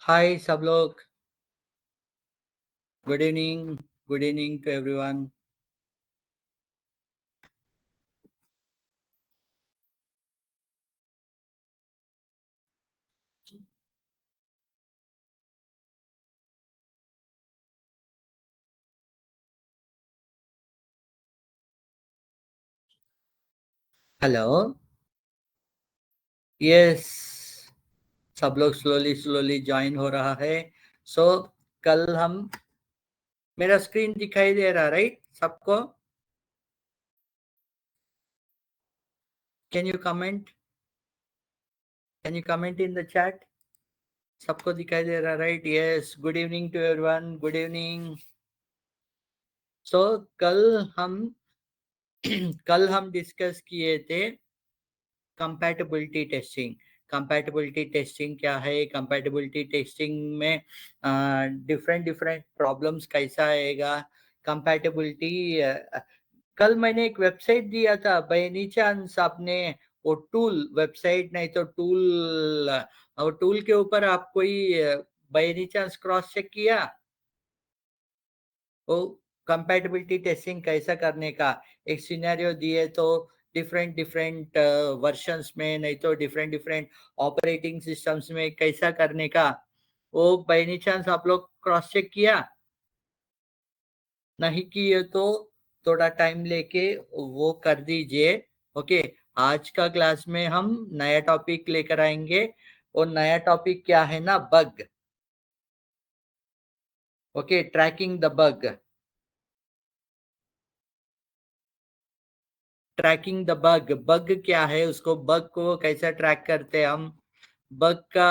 हाय सब लोग। Good evening. Good evening to everyone. Hello. Yes, सब लोग स्लोली स्लोली ज्वाइन हो रहा है। सो कल हम मेरा स्क्रीन दिखाई दे रहा राइट सबको? Can you comment? Can you comment in the chat? सबको दिखाई दे रहा right? Yes, good evening to everyone. Good evening. So कल हम कल हम डिस्कस किए थे कंपैटिबिलिटी टेस्टिंग। कंपैटिबिलिटी टेस्टिंग क्या है? कंपैटिबिलिटी टेस्टिंग में डिफरेंट डिफरेंट प्रॉब्लम्स कैसा आएगा? कंपैटिबिलिटी कल मैंने एक वेबसाइट दिया था, बाय एनी चांस आपने वो टूल वेबसाइट नहीं तो टूल और टूल के ऊपर आप कोई by any chance cross check किया? वो कंपैटिबिलिटी टेस्टिंग कैसा करने का एक सिनेरियो दिए तो डिफरेंट डिफरेंट वर्जन्स में नहीं तो डिफरेंट डिफरेंट ऑपरेटिंग सिस्टम्स में कैसा करने का, वो बाय एनी चांस आप लोग क्रॉस चेक किया? नहीं किए तो थोड़ा टाइम लेके वो कर दीजिए। ओके। आज का क्लास में हम नया टॉपिक लेकर आएंगे और नया टॉपिक क्या है ना, bug. Okay, tracking the bug. Tracking the bug. Bug क्या है, उसको बग को कैसे ट्रैक करते हैं हम? बग का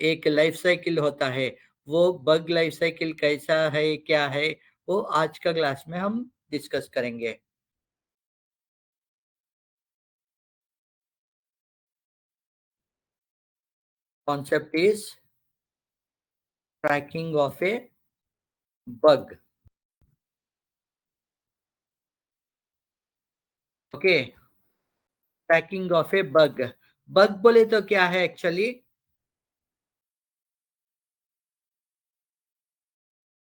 एक लाइफ साइकिल होता है। वो बग लाइफ साइकिल कैसा है, क्या है, वो आज का क्लास में हम डिस्कस करेंगे। Concept is tracking of A bug. Okay, tracking of A bug. Bug बोले तो क्या है एक्चुअली?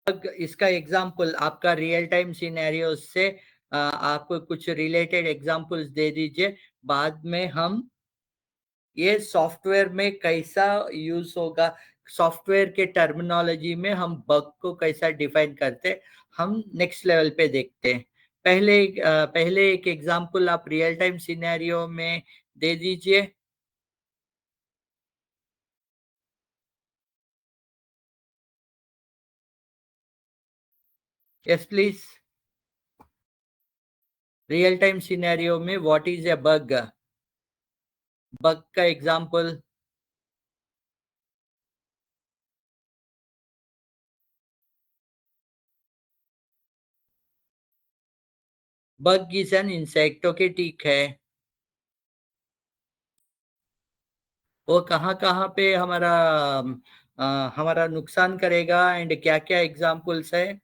बग इसका एग्जांपल आपका रियल टाइम सिनेरियो से आप कुछ रिलेटेड एग्जांपल्स दे दीजिए। बाद में हम ये सॉफ्टवेयर में कैसा यूज होगा, सॉफ्टवेयर के टर्मिनोलॉजी में हम बग को कैसा डिफाइन करते, हम नेक्स्ट लेवल पे देखते हैं। पहले एक एग्जांपल आप रियल टाइम सिनेरियो में दे दीजिए। Yes please. Real time scenario में what is a bug? Bug का example. Bug is an insect. Okay, ठीक है। वो कहाँ कहाँ पे हमारा नुकसान करेगा एंड क्या क्या एग्जांपल्स है?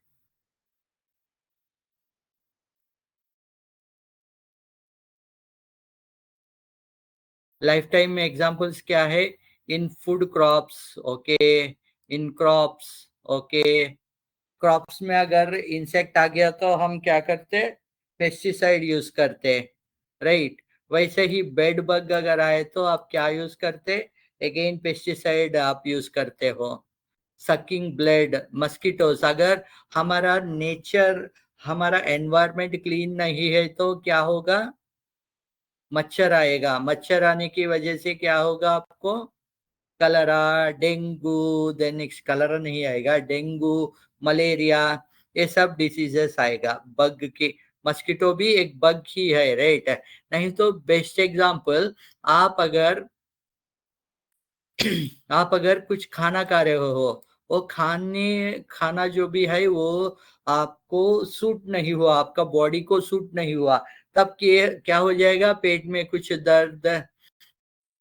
लाइफ टाइम में एग्जांपल्स क्या है? इन फूड क्रॉप्स। ओके, इन क्रॉप्स। ओके, क्रॉप्स में अगर इंसेक्ट आ गया तो हम क्या करते? पेस्टिसाइड यूज करते, राइट? वैसे ही बेड बग अगर आए तो आप क्या यूज करते? अगेन पेस्टिसाइड आप यूज करते हो। Sucking blood, mosquitoes. अगर हमारा नेचर, हमारा एनवायरमेंट क्लीन नहीं है तो क्या होगा? मच्छर आएगा। मच्छर आने की वजह से क्या होगा आपको? कलरा, डेंगू। देन नेक्स्ट कलरा नहीं आएगा, डेंगू, मलेरिया, ये सब डिसीजेस आएगा बग के। मस्किटो भी एक बग ही है, राइट? नहीं तो बेस्ट एग्जांपल, आप अगर आप अगर कुछ खाना खा रहे हो, वो खाना जो भी है वो आपको सूट नहीं हुआ, आपका बॉडी को सूट नहीं हुआ, तब क्या हो जाएगा? पेट में कुछ दर्द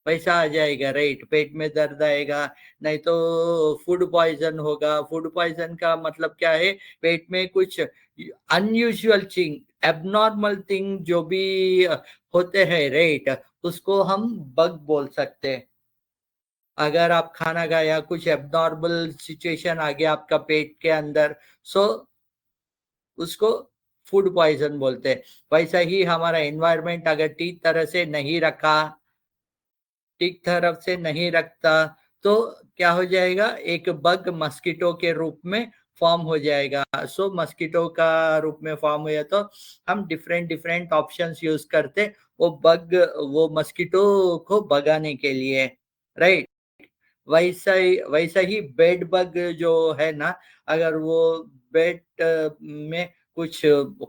वैसा आ जाएगा, राइट? पेट में दर्द आएगा। नहीं तो फूड पॉइजन होगा। फूड पॉइजन का मतलब क्या है? पेट में कुछ अनयूजुअल थिंग, एबनॉर्मल थिंग जो भी होते हैं, राइट, उसको हम बग बोल सकते हैं। अगर आप खाना खाया, कुछ एबनॉर्मल सिचुएशन आ गया आपका पेट के अंदर, सो उसको फूड पॉइजन बोलते हैं। वैसा ही हमारा एनवायरनमेंट अगर ठीक तरह से नहीं रखा, ठीक तरफ से नहीं रखता, तो क्या हो जाएगा, एक बग मस्कीटो के रूप में फॉर्म हो जाएगा। सो मस्कीटो का रूप में फॉर्म हुआ तो हम डिफरेंट डिफरेंट ऑप्शंस यूज करते वो मस्कीटो को भगाने के लिए, राइट। वैसा ही बेड बग जो है ना, अगर वो बेड में कुछ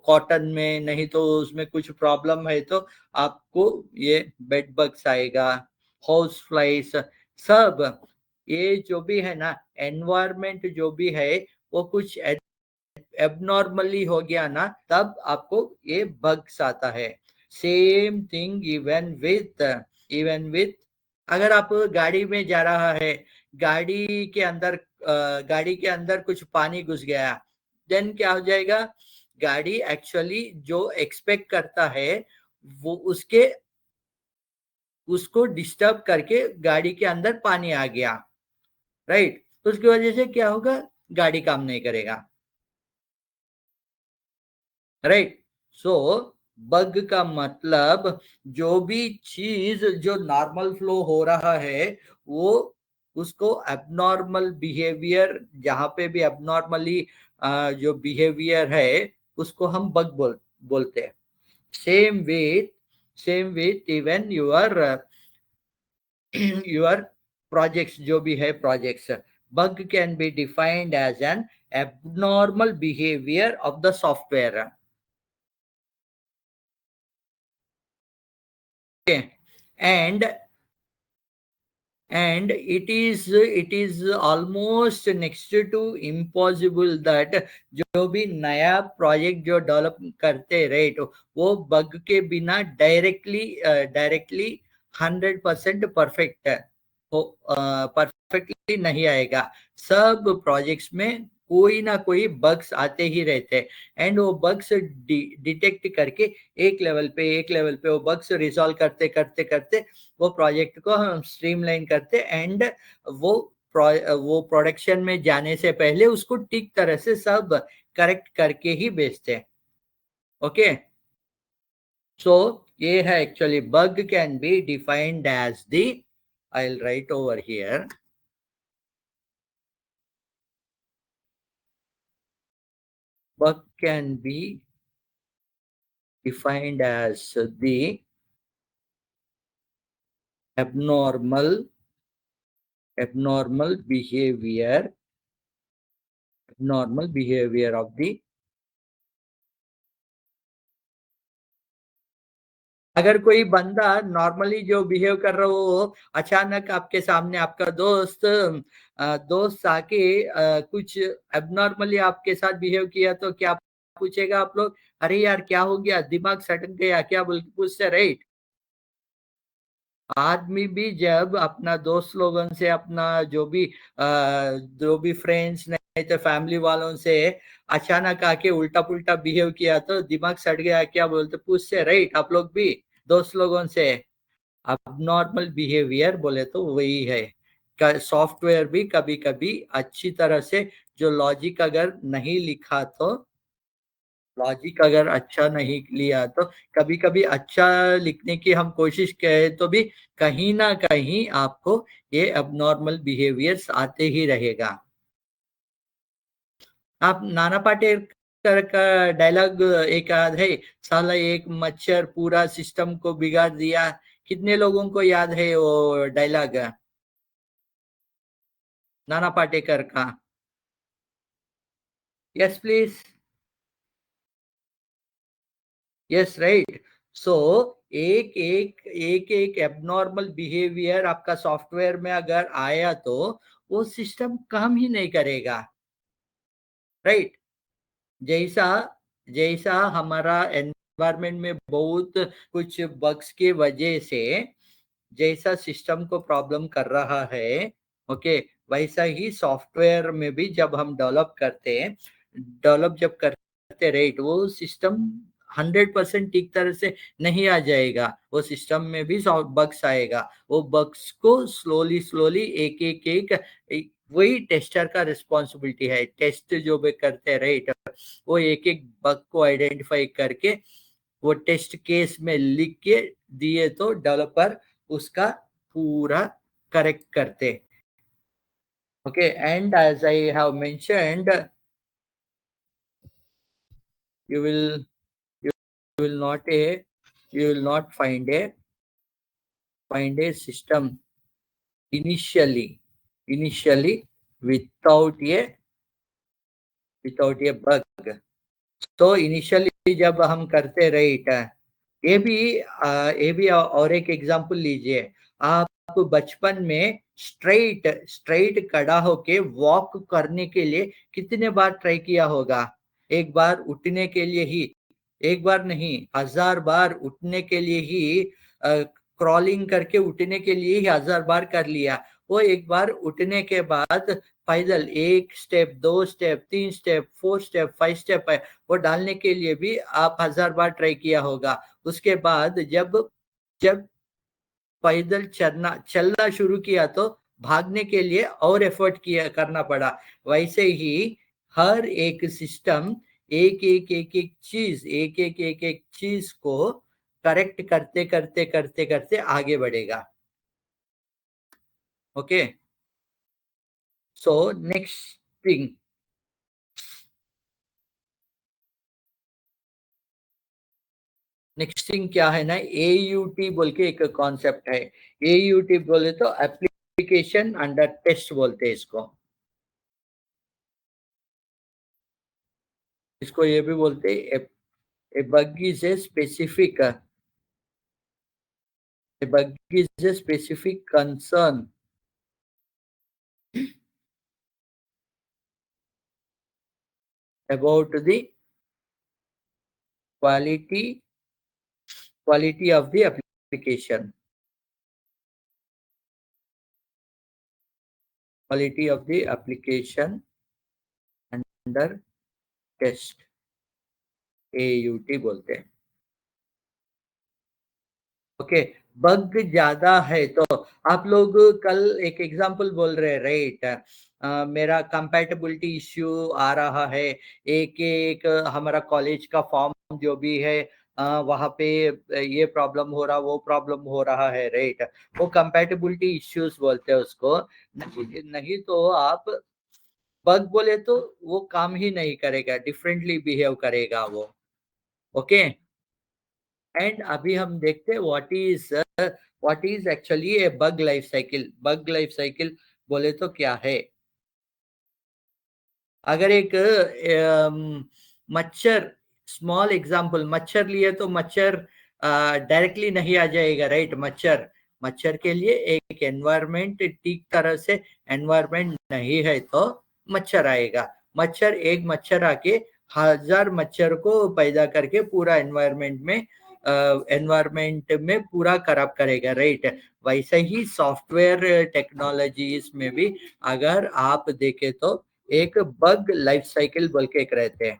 कॉटन में नहीं तो उसमें कुछ प्रॉब्लम है तो आपको ये बेड बग्स आएगा, हाउस फ्लाइज, सब। ये जो भी है ना, एनवायरमेंट जो भी है, वो कुछ एबनॉर्मली हो गया ना, तब आपको ये बग्स आता है। सेम थिंग इवन विथ अगर आप गाड़ी में जा रहा है, गाड़ी के अंदर कुछ पानी घुस गया, देन क्या हो जाएगा, गाड़ी एक्चुअली जो एक्सपेक्ट करता है वो उसको डिस्टर्ब करके गाड़ी के अंदर पानी आ गया, राइट। तो उसकी वजह से क्या होगा, गाड़ी काम नहीं करेगा, राइट। सो बग का मतलब जो भी चीज जो नॉर्मल फ्लो हो रहा है, वो उसको एबनॉर्मल बिहेवियर, जहां पे भी एबनॉर्मली जो बिहेवियर है, उसको हम बग बोलते हैं। Same with even your your projects, जो भी है projects, bug can be defined as an abnormal behavior of the software. Okay. And it is almost next to impossible that जो भी नया प्रोजेक्ट जो डेवलप करते, राइट, वो बग के बिना डायरेक्टली 100% परफेक्ट हो, परफेक्टली नहीं आएगा। सब प्रोजेक्ट्स में कोई ना कोई बग्स आते ही रहते हैं, एंड वो बग्स डिटेक्ट करके एक लेवल पे वो बग्स रिजॉल्व करते करते करते वो प्रोजेक्ट को हम स्ट्रीमलाइन करते, एंड वो वो प्रोडक्शन में जाने से पहले उसको ठीक तरह से सब करेक्ट करके ही बेचते हैं। ओके, सो ये है actually bug can be defined as the, I will write over here, bug can be defined as the abnormal behavior of the, अगर कोई बंदा नॉर्मली जो बिहेव कर रहा हो, अचानक आपके सामने आपका दोस्त आके कुछ एबनॉर्मली आपके साथ बिहेव किया, तो क्या पूछेगा आप लोग, अरे यार क्या हो गया, दिमाग सटक गया क्या, बोल के पूछते, राइट। आदमी भी जब अपना दोस्त लोगों से, अपना जो भी फ्रेंड्स नहीं तो फैमिली वालों से अचानक आके उल्टा पुल्टा बिहेव किया, तो दिमाग सट गया क्या बोलते पूछते, राइट, आप लोग भी दोस्त लोगों से। अब नॉर्मल बिहेवियर बोले तो वही है। सॉफ्टवेयर भी कभी कभी अच्छी तरह से जो लॉजिक अगर नहीं लिखा तो, लॉजिक अगर अच्छा नहीं लिया तो, कभी कभी अच्छा लिखने की हम कोशिश करें तो भी कहीं ना कहीं आपको ये अबनॉर्मल बिहेवियर्स आते ही रहेगा। आप नाना पाटेकर का डायलॉग एक याद है, साला एक मच्छर पूरा सिस्टम को बिगाड़ दिया, कितने लोगों को याद है वो डायलॉग नाना पाटेकर का? Yes please. Yes, right. So एक एबनॉर्मल बिहेवियर आपका सॉफ्टवेयर में अगर आया तो वो सिस्टम काम ही नहीं करेगा, राइट। जैसा जैसा हमारा एनवायरनमेंट में बहुत कुछ बग्स की वजह से जैसा सिस्टम को प्रॉब्लम कर रहा है, ओके, वैसा ही सॉफ्टवेयर में भी जब हम डेवलप जब करते, राइट, वो सिस्टम 100% ठीक तरह से नहीं आ जाएगा, वो सिस्टम में भी बग्स आएगा। वो बग्स को स्लोली स्लोली एक एक एक वही टेस्टर का रिस्पॉन्सिबिलिटी है। टेस्ट जो भी करते हैं राइट, वो एक एक बग को आइडेंटिफाई करके वो टेस्ट केस में लिख के दिए तो डेवलपर उसका पूरा करेक्ट करते। Okay, and as I have mentioned, you will will not a you will not find a system initially without a bug. तो इनिशियली जब हम करते राइट, ये भी और एक एग्जांपल लीजिए। आप बचपन में स्ट्रेट खड़ा होके वॉक करने के लिए कितने बार ट्राई किया होगा? एक बार उठने के लिए ही, एक बार नहीं 1000 बार उठने के लिए ही, क्रॉलिंग करके उठने के लिए ही 1000 बार कर लिया। वो एक बार उठने के बाद पैदल 1 step 2 step 3 step 4 step 5 step है, वो डालने के लिए भी आप 1000 बार ट्राई किया होगा। उसके बाद जब जब पैदल चलना शुरू किया तो भागने के लिए और एफर्ट किया करना पड़ा। वैसे ही हर एक सिस्टम एक एक चीज को करेक्ट करते करते करते करते आगे बढ़ेगा। ओके, सो नेक्स्ट थिंग, क्या है ना, AUT बोल के एक कॉन्सेप्ट है। AUT बोले तो एप्लीकेशन अंडर टेस्ट बोलते हैं इसको। ये भी बोलते हैं a bug is a specific concern about the quality of the application, under test, AUT बोलते हैं। ओके, बग ज्यादा है तो आप लोग कल एक एग्जांपल बोल रहे हैं राइट, मेरा कंपैटिबिलिटी इश्यू आ रहा है, एक एक हमारा कॉलेज का फॉर्म जो भी है वहां पे ये प्रॉब्लम हो रहा, वो प्रॉब्लम हो रहा है राइट, वो कंपैटिबिलिटी इश्यूज बोलते हैं उसको। नहीं तो आप बग बोले तो वो काम ही नहीं करेगा, डिफरेंटली बिहेव करेगा वो। ओके, एंड अभी हम देखते हैं what is actually A bug life cycle. Bug life cycle बोले तो क्या है? अगर एक मच्छर, स्मॉल एग्जांपल, मच्छर लिए तो मच्छर डायरेक्टली नहीं आ जाएगा राइट। मच्छर के लिए एक एनवायरनमेंट, ठीक तरह से एनवायरनमेंट नहीं है तो मच्छर आएगा। एक मच्छर आके 1000 मच्छर को पैदा करके पूरा एनवायरनमेंट में पूरा खराब करेगा राइट। वैसे ही सॉफ्टवेयर टेक्नोलॉजीज में भी अगर आप देखें तो एक बग लाइफ साइकिल बोल के एक रहते हैं,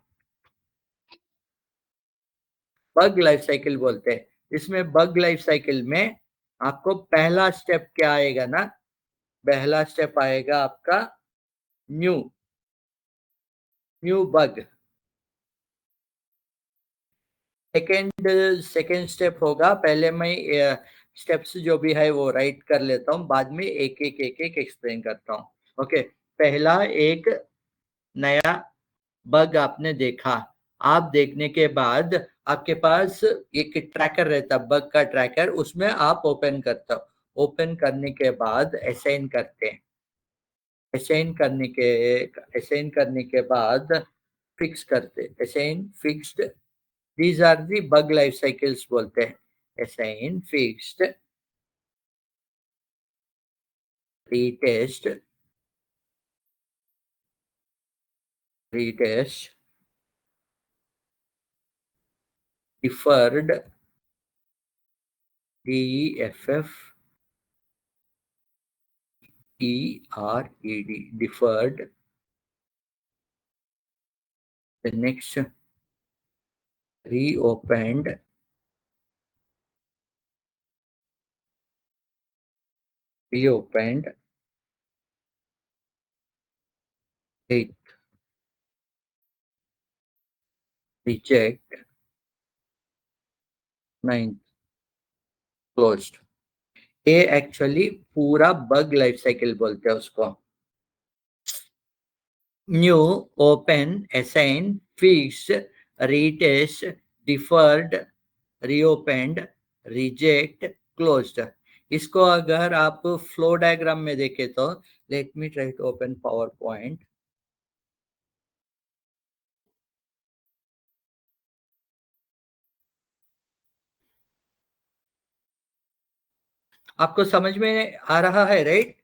बग लाइफ साइकिल बोलते हैं। इसमें बग लाइफ साइकिल में आपको पहला स्टेप क्या आएगा ना, पहला स्टेप आएगा आपका new new bug. Second second step होगा, पहले मैं स्टेप्स जो भी है वो राइट कर लेता हूँ, बाद में एक एक एक्सप्लेन करता हूँ। ओके, पहला एक नया बग आपने देखा, आप देखने के बाद आपके पास एक ट्रैकर रहता, बग का ट्रैकर, उसमें आप ओपन करते हो। ओपन करने के बाद असाइन करते हैं, असाइन करने के बाद फिक्स करते, assign fixed, these are the bug life cycles बोलते हैं। Assign fixed, retest, retest, deferred, DEFF ERED, deferred. The next reopened, reopened, 8th, reject, 9th, closed. ये एक्चुअली पूरा बग लाइफ साइकिल बोलते हैं उसको. New, open, assign, fix, retest, deferred, reopened, reject, closed. इसको अगर आप फ्लो डायग्राम में देखें तो let me try to open PowerPoint. आपको समझ में आ रहा है राइट?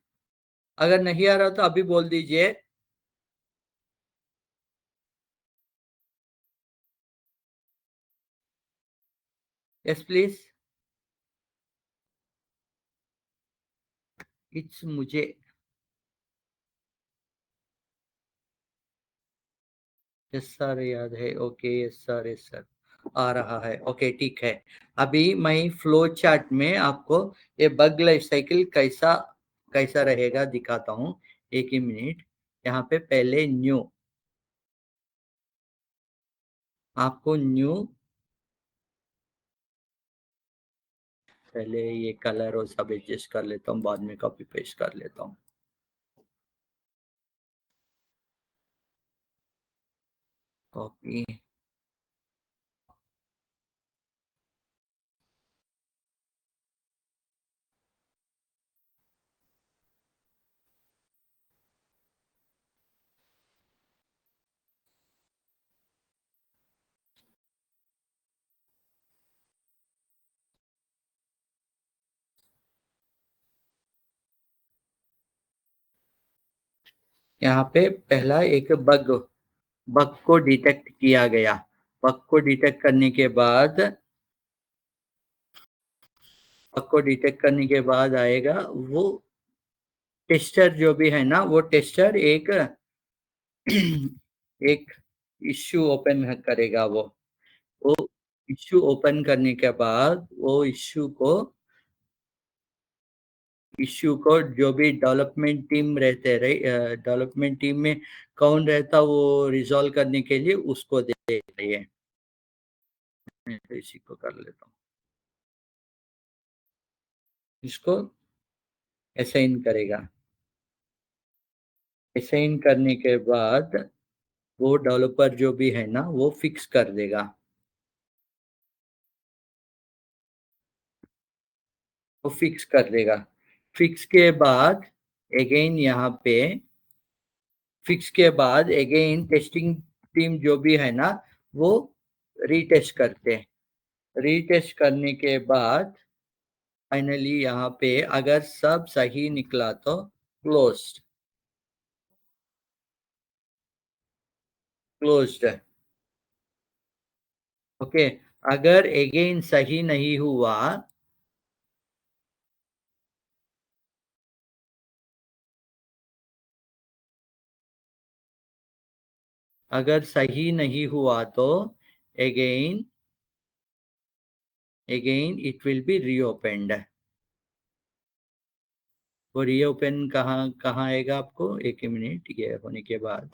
अगर नहीं आ रहा तो अभी बोल दीजिए. Yes please. इट्स मुझे यस सर याद है. Okay yes sir, yes sir आ रहा है. ओके ठीक है. अभी मैं फ्लो चार्ट में आपको ये बग लाइफ साइकिल कैसा कैसा रहेगा दिखाता हूँ. एक ही मिनट. यहाँ पे पहले न्यू, आपको न्यू, पहले ये कलर और सब एडजस्ट कर लेता हूँ, बाद में कॉपी पेस्ट कर लेता हूँ. कॉपी, यहाँ पे पहला एक बग बग को डिटेक्ट किया गया. बग को डिटेक्ट करने के बाद, बग को डिटेक्ट करने के बाद आएगा वो टेस्टर जो भी है ना, वो टेस्टर एक एक इश्यू ओपन करेगा. वो इश्यू ओपन करने के बाद वो इश्यू को जो भी डेवलपमेंट टीम रहते रहे, डेवलपमेंट टीम में कौन रहता वो रिजॉल्व करने के लिए उसको दे रही है. मैं तो इसी को कर लेता हूँ. इसको असाइन करेगा. असाइन करने के बाद वो डेवलपर जो भी है ना वो फिक्स कर देगा. वो फिक्स कर देगा. फिक्स के बाद अगेन यहाँ पे फिक्स के बाद अगेन टेस्टिंग टीम जो भी है ना वो रीटेस्ट करते हैं. रीटेस्ट करने के बाद फाइनली यहाँ पे अगर सब सही निकला तो क्लोज्ड. क्लोज्ड. ओके. अगर अगेन सही नहीं हुआ, अगर सही नहीं हुआ तो अगेन इट विल बी रीओपेंड. वो रीओपन कहाँ कहाँ आएगा आपको. एक ही मिनट. ये होने के बाद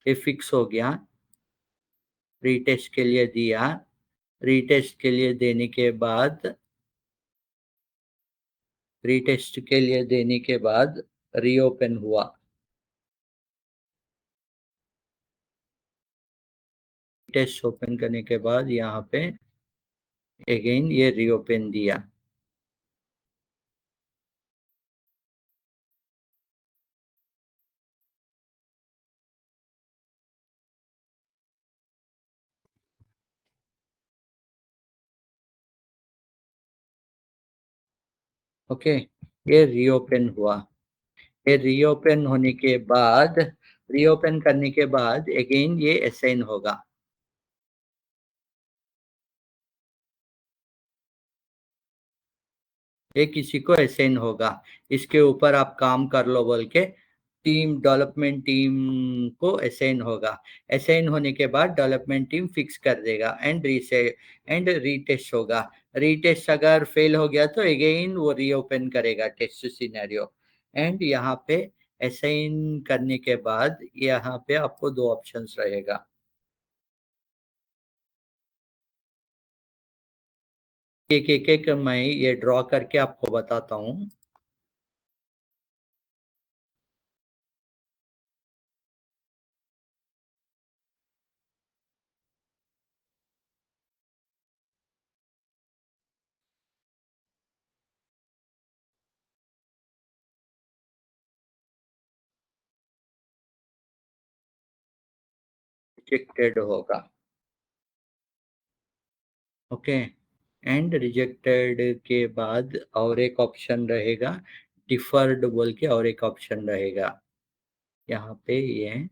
ये फिक्स हो गया. रीटेस्ट के लिए दिया. रीटेस्ट के लिए देने के बाद रीटेस्ट के लिए देने के बाद रीओपन हुआ. टेस्ट ओपन करने के बाद यहाँ पे अगेन ये रीओपन दिया. ओके. ये रीओपन हुआ. ये रीओपन होने के बाद, रीओपन करने के बाद अगेन ये असाइन होगा. ये किसी को असाइन होगा. इसके ऊपर आप काम कर लो बोल के टीम डेवलपमेंट टीम को असाइन होगा। असाइन होने के बाद डेवलपमेंट टीम फिक्स कर देगा एंड रीटेस्ट होगा। रीटेस्ट अगर फेल हो गया तो अगेन वो रीओपन करेगा टेस्ट सिनेरियो। एंड यहाँ पे असाइन करने के बाद यहाँ पे आपको दो ऑप्शंस रहेगा। एक मैं ये ड्रॉ करके आपको बताता हूँ। रिजेक्टेड होगा, ओके। एंड रिजेक्टेड के बाद और एक ऑप्शन रहेगा, डिफर्ड बोल के और एक ऑप्शन रहेगा। यहाँ पे ये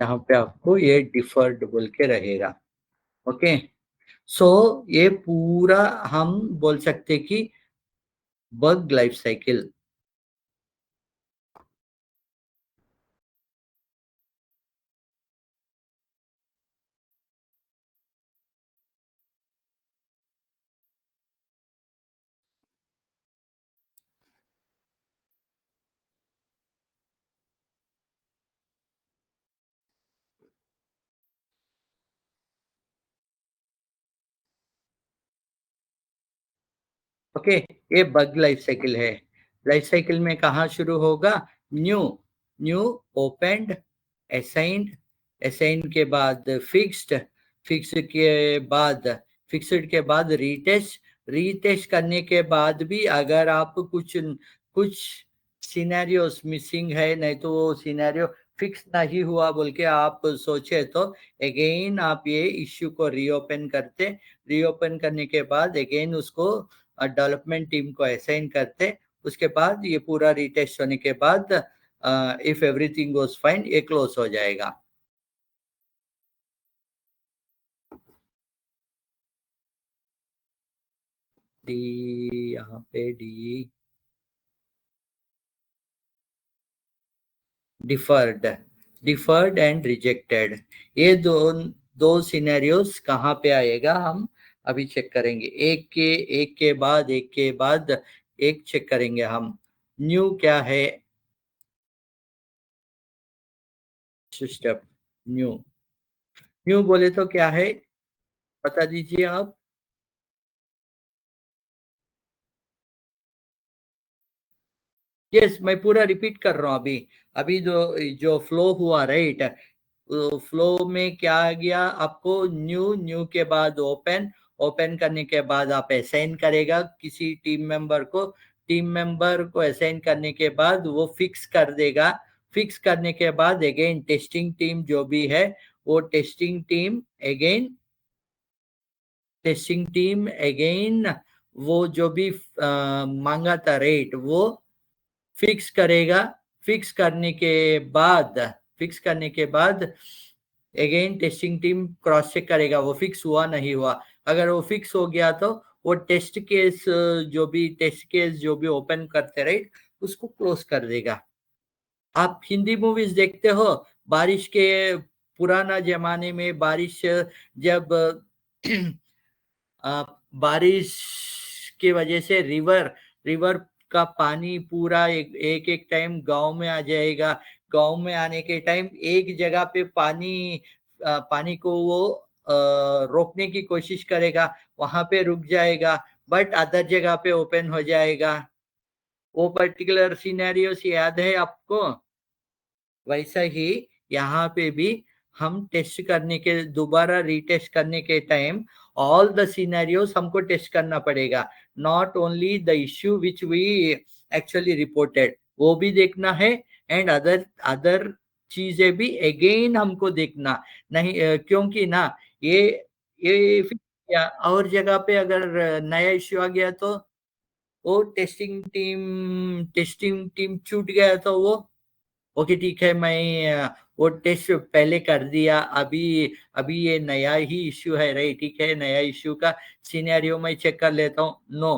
यहाँ पे आपको ये डिफर्ड बोल के रहेगा, ओके। सो ये पूरा हम बोल सकते कि बग लाइफ साइकिल। ओके, ये बग लाइफ साइकिल है। लाइफ साइकिल में कहाँ शुरू होगा? New, new, opened, assigned, assigned के बाद फिक्स्ड, फिक्स्ड के बाद, फिक्स्ड के बाद रीटेस्ट, रीटेस्ट करने के बाद भी अगर आप कुछ सिनेरियोस मिसिंग है, नहीं तो वो सिनेरियो फिक्स नहीं हुआ बोल के आप सोचे तो अगेन आप ये इश्यू को रीओपन करते। रीओपन करने के बाद अगेन उसको डेवलपमेंट टीम को असाइन करते। उसके बाद ये पूरा रीटेस्ट होने के बाद इफ एवरीथिंग गोज फाइन ये क्लोज हो जाएगा। डी, यहाँ पे D, deferred, deferred and rejected, ये दो सिनेरियोस कहाँ पे आएगा हम अभी चेक करेंगे। एक के बाद एक के बाद एक चेक करेंगे हम। न्यू क्या है? स्टेप न्यू, न्यू बोले तो क्या है बता दीजिए आप। यस, मैं पूरा रिपीट कर रहा हूँ अभी। अभी जो जो फ्लो हुआ राइट, फ्लो में क्या आ गया आपको? न्यू, न्यू के बाद ओपन, ओपन करने के बाद आप असाइन करेगा किसी टीम मेंबर को, टीम मेंबर को असाइन करने के बाद वो फिक्स कर देगा। फिक्स करने के बाद अगेन टेस्टिंग टीम जो भी है वो testing team again, testing team again वो जो भी मांगा था रेट वो फिक्स करेगा। फिक्स करने के बाद, फिक्स करने के बाद again testing team cross check करेगा वो फिक्स हुआ नहीं हुआ। अगर वो फिक्स हो गया तो वो टेस्ट केस जो भी ओपन करते राइट उसको क्लोज कर देगा। आप हिंदी मूवीज देखते हो? बारिश के पुराना जमाने में बारिश जब बारिश की वजह से रिवर, रिवर का पानी पूरा एक टाइम गांव में आ जाएगा। गांव में आने के टाइम एक जगह पे पानी को वो रोकने की कोशिश करेगा, वहां पे रुक जाएगा, बट अदर जगह पे ओपन हो जाएगा। वो पर्टिकुलर सिनेरियोस याद है आपको? वैसा ही यहाँ पे भी हम टेस्ट करने के, दोबारा रीटेस्ट करने के टाइम ऑल द सिनेरियोस हमको टेस्ट करना पड़ेगा। Not only the issue which we actually reported, वो भी देखना है एंड अदर अदर चीजें भी अगेन हमको देखना नहीं, क्योंकि ना ये फिक्स या और जगह पे अगर नया इश्यू आ गया तो वो टेस्टिंग टीम छूट गया तो वो ओके ठीक है मैं वो टेस्ट पहले कर दिया अभी अभी ये नया ही इश्यू है राइट ठीक है नया इश्यू का सिनेरियो मैं चेक कर लेता हूँ नो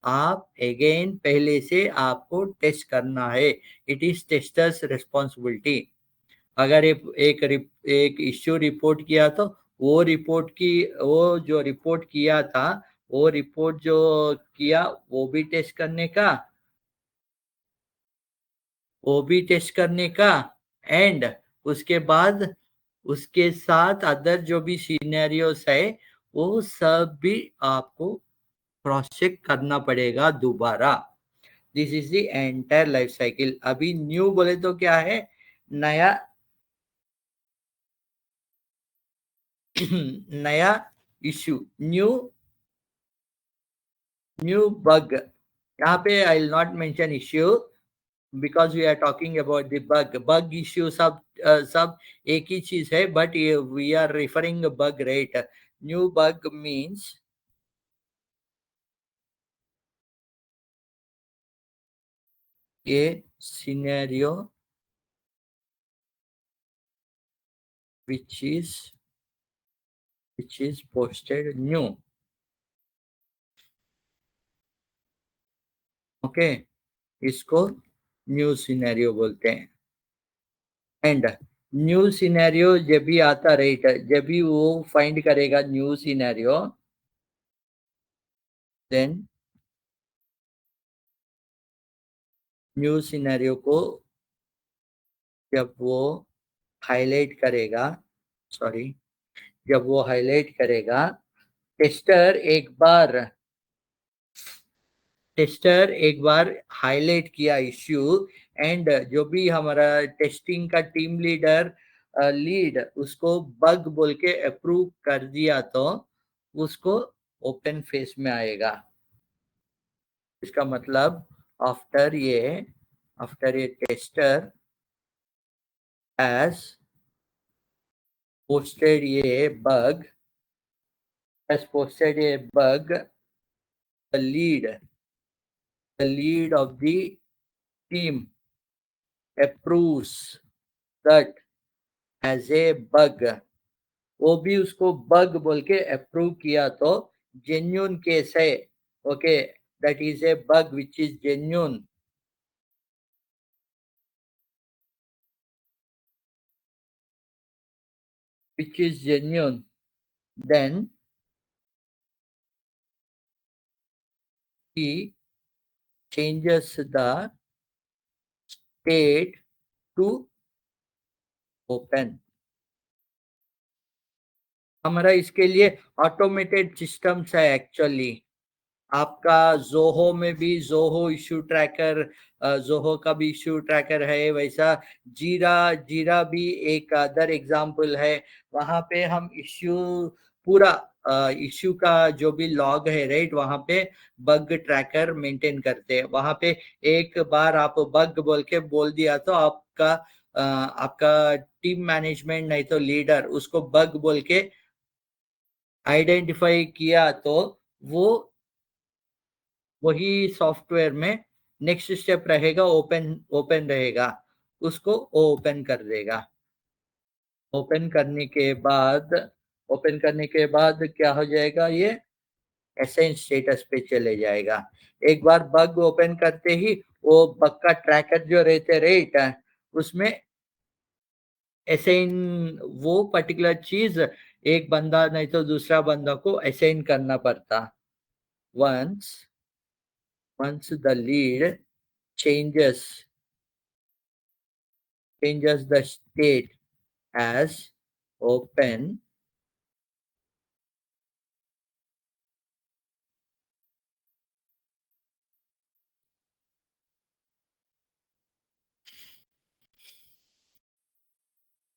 आप अगेन पहले से आपको टेस्ट करना है इट इज टेस्टर्स रिस्पॉन्सिबिलिटी अगर एक इश्यू रिपोर्ट किया तो वो जो रिपोर्ट किया था वो रिपोर्ट जो किया वो भी टेस्ट करने का एंड उसके बाद उसके साथ अदर जो भी सिनेरियोस है वो सब भी आपको क्रॉस चेक करना पड़ेगा दोबारा this is the entire life cycle अभी न्यू बोले तो क्या है नया नया इश्यू न्यू न्यू बग यहाँ पे I will not mention issue because we are talking about the bug issue सब एक ही चीज है but we are referring a bug right new bug means a scenario which is posted new okay इसको new scenario बोलते हैं and new scenario जब भी आता राइट जब भी वो फाइंड करेगा new scenario then new scenario को जब वो हाईलाइट करेगा सॉरी जब वो हाईलाइट करेगा टेस्टर एक बार हाईलाइट किया इश्यू एंड जो भी हमारा टेस्टिंग का टीम लीड उसको बग बोल के अप्रूव कर दिया तो उसको ओपन फेस में आएगा इसका मतलब आफ्टर ये tester as posted a bug the lead of the team approves that as a bug वो भी उसको बग बोल के अप्रूव किया तो जेन्यून केस है okay that is a bug which is genuine then he changes the state to open हमारा इसके लिए ऑटोमेटेड सिस्टम्स है एक्चुअली आपका जोहो में भी जोहो इशू ट्रैकर जोहो का भी इशू ट्रैकर है वैसा जीरा जीरा भी एक अदर एग्जांपल है वहां पे हम पूरा इश्यू का जो भी लॉग है राइट वहां पे बग ट्रैकर मेंटेन करते हैं वहां पे एक बार आप बग बोल के बोल दिया तो आपका टीम मैनेजमेंट नहीं तो लीडर उसको बग बोल के आइडेंटिफाई किया तो वो वही सॉफ्टवेयर में नेक्स्ट स्टेप रहेगा ओपन रहेगा उसको ओपन कर देगा ओपन करने के बाद क्या हो जाएगा ये असाइन स्टेटस पे चले जाएगा एक बार बग ओपन करते ही वो बग का ट्रैकर जो रहते राइट उसमें असाइन वो पर्टिकुलर चीज एक बंदा नहीं तो दूसरा बंदा को असाइन करना पड़ता once the lead changes the state as open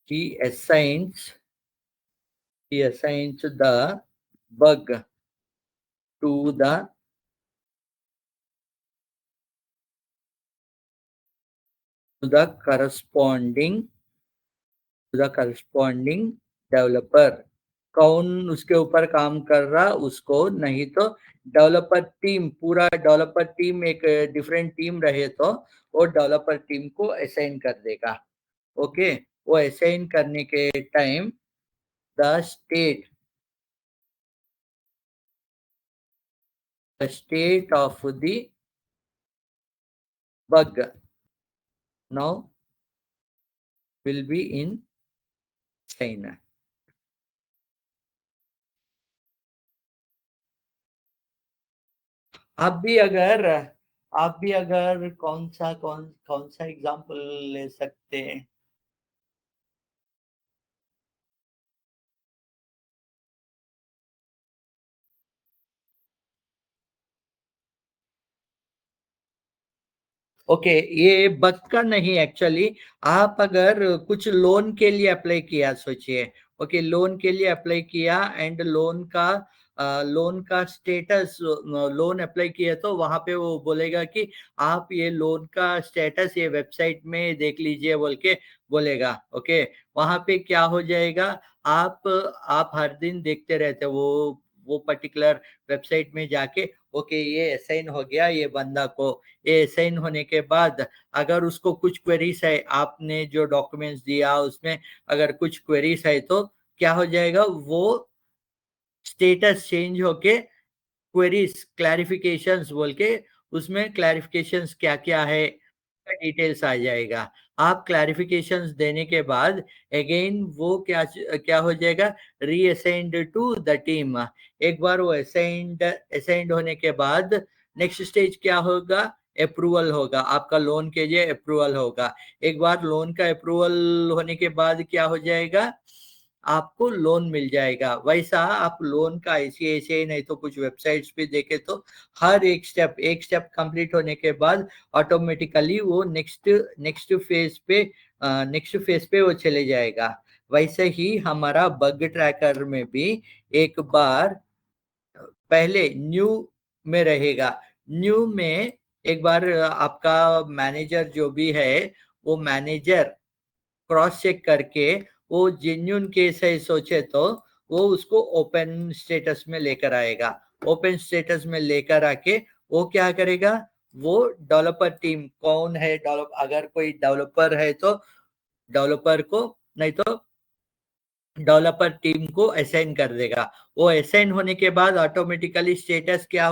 he assigns the bug to the corresponding developer कौन उसके ऊपर काम कर रहा उसको, नहीं तो डेवलपर टीम, पूरा डेवलपर टीम एक डिफरेंट टीम रहे तो वो डेवलपर टीम को असाइन कर देगा। ओके, वो असाइन करने के time the state of the bug now will be in China. आप भी अगर कौन सा एग्जांपल ले सकते हैं? ओके, ये बग का नहीं एक्चुअली। आप अगर कुछ लोन के लिए अप्लाई किया, सोचिए, ओके, लोन के लिए अप्लाई किया एंड लोन का स्टेटस, लोन अप्लाई किया तो वहां पे वो बोलेगा कि आप ये लोन का स्टेटस ये वेबसाइट में देख लीजिए बोल के बोलेगा। ओके, वहां पे क्या हो जाएगा, आप हर दिन देखते रहते, वो पर्टिकुलर वेबसाइट में जाके, ओके ये असाइन हो गया ये बंदा को, ये साइन होने के बाद अगर उसको कुछ क्वेरीज है, आपने जो डॉक्यूमेंट्स दिया उसमें अगर कुछ क्वेरीज है तो क्या हो जाएगा, वो स्टेटस चेंज होके क्वेरीज क्लैरिफिकेशंस बोल के उसमें क्लैरिफिकेशंस क्या क्या है डिटेल्स आ जाएगा। आप क्लैरिफिकेशंस देने के बाद अगेन वो क्या हो जाएगा, रीअसाइंड टू द टीम। एक बार वो असाइंड होने के बाद नेक्स्ट स्टेज क्या होगा, अप्रूवल होगा, आपका लोन के लिए अप्रूवल होगा। एक बार लोन का अप्रूवल होने के बाद क्या हो जाएगा, आपको लोन मिल जाएगा। वैसा आप लोन का ऐसे ही नहीं तो कुछ वेबसाइट्स पे देखे तो हर एक स्टेप कंप्लीट होने के बाद ऑटोमेटिकली वो नेक्स्ट फेज पे वो चले जाएगा। वैसे ही हमारा बग ट्रैकर में भी एक बार पहले न्यू में रहेगा। न्यू में एक बार आपका मैनेजर जो भी है, वो मैनेजर क्रॉस चेक करके वो जेन्यून केस है सोचे तो वो उसको ओपन स्टेटस में लेकर आएगा। ओपन स्टेटस में लेकर आके वो क्या करेगा, वो डेवलपर टीम कौन है, डेवलप अगर कोई डेवलपर है तो डेवलपर को, नहीं तो डेवलपर टीम को असाइन कर देगा। वो असाइन होने के बाद ऑटोमेटिकली स्टेटस क्या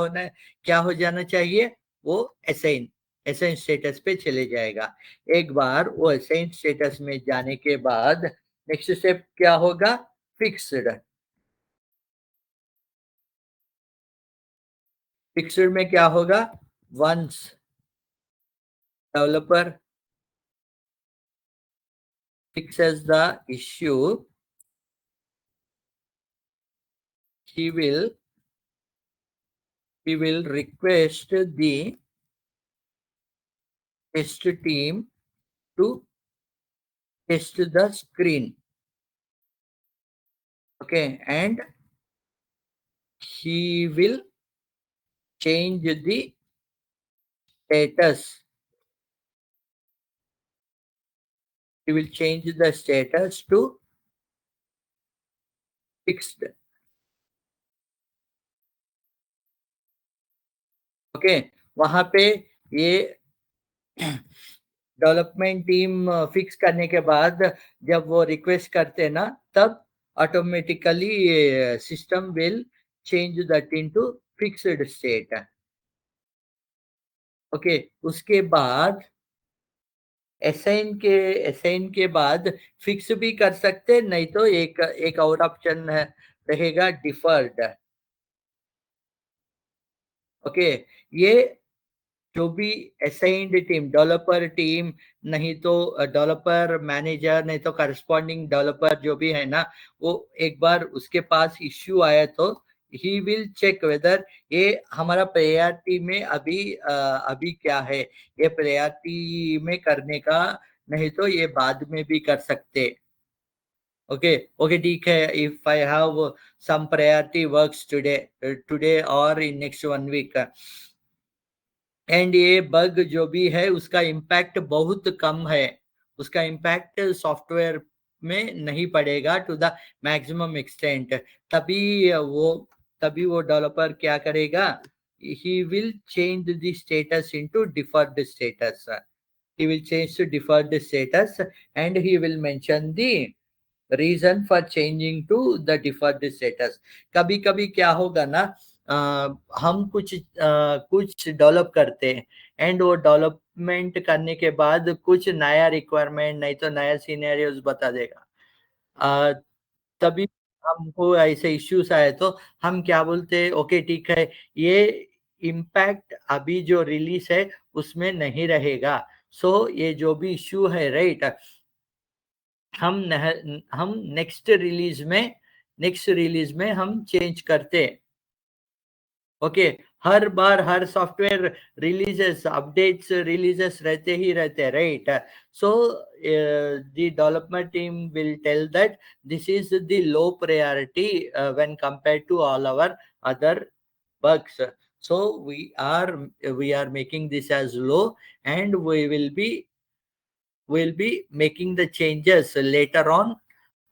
हो जाना चाहिए, वो असाइन असाइन स्टेटस पे चले जाएगा। एक बार वो असाइन स्टेटस में जाने के बाद नेक्स्ट स्टेप क्या होगा, फिक्स्ड। फिक्स्ड में क्या होगा, once developer fixes the issue, he will he will request the test team to test the screen. Okay, and he will change the status. He will change the status to fixed. Okay, वहां पे ये development team fix करने के बाद जब वो request करते ना, तब automatically system will change that into fixed state. Okay, उसके बाद असाइन के बाद फिक्स भी कर सकते, नहीं तो एक एक और ऑप्शन है रहेगा, डिफर्ड। ओके, ये जो भी असाइंड टीम, डेवलपर टीम, नहीं तो डेवलपर मैनेजर, नहीं तो करस्पॉन्डिंग डेवलपर जो भी है ना, वो एक बार उसके पास इश्यू आया तो ही विल चेक वेदर ये हमारा प्रायोरिटी में अभी क्या है, ये प्रायोरिटी में करने का, नहीं तो ये बाद में भी कर सकते। ओके, ओके ठीक है, if I have some priority works today और इन नेक्स्ट 1 वीक, एंड ये बग जो भी है उसका इम्पैक्ट बहुत कम है, उसका इम्पैक्ट सॉफ्टवेयर में नहीं पड़ेगा टू द मैक्सिमम एक्सटेंट, तभी वो डेवलपर क्या करेगा, he will change the status into deferred status. He will change to deferred status and he will mention the reason for changing to the deferred status. कभी कभी क्या होगा ना, हम कुछ डेवलप करते हैं एंड वो डेवलपमेंट करने के बाद कुछ नया रिक्वायरमेंट नहीं तो नया सिनेरियोस बता देगा, तभी हमको ऐसे इश्यूज आए तो हम क्या बोलते हैं, ओके ठीक है, ये इम्पैक्ट अभी जो रिलीज है उसमें नहीं रहेगा, सो ये जो भी इश्यू है राइट, हम नेक्स्ट रिलीज में हम चेंज करते, ओके। हर बार हर सॉफ्टवेयर रिलीजेस अपडेट्स रिलीजेस रहते ही रहते हैं right, so the development team will tell that this is the low priority when compare to all our other bugs, so we are making this as low and we'll be making the changes later on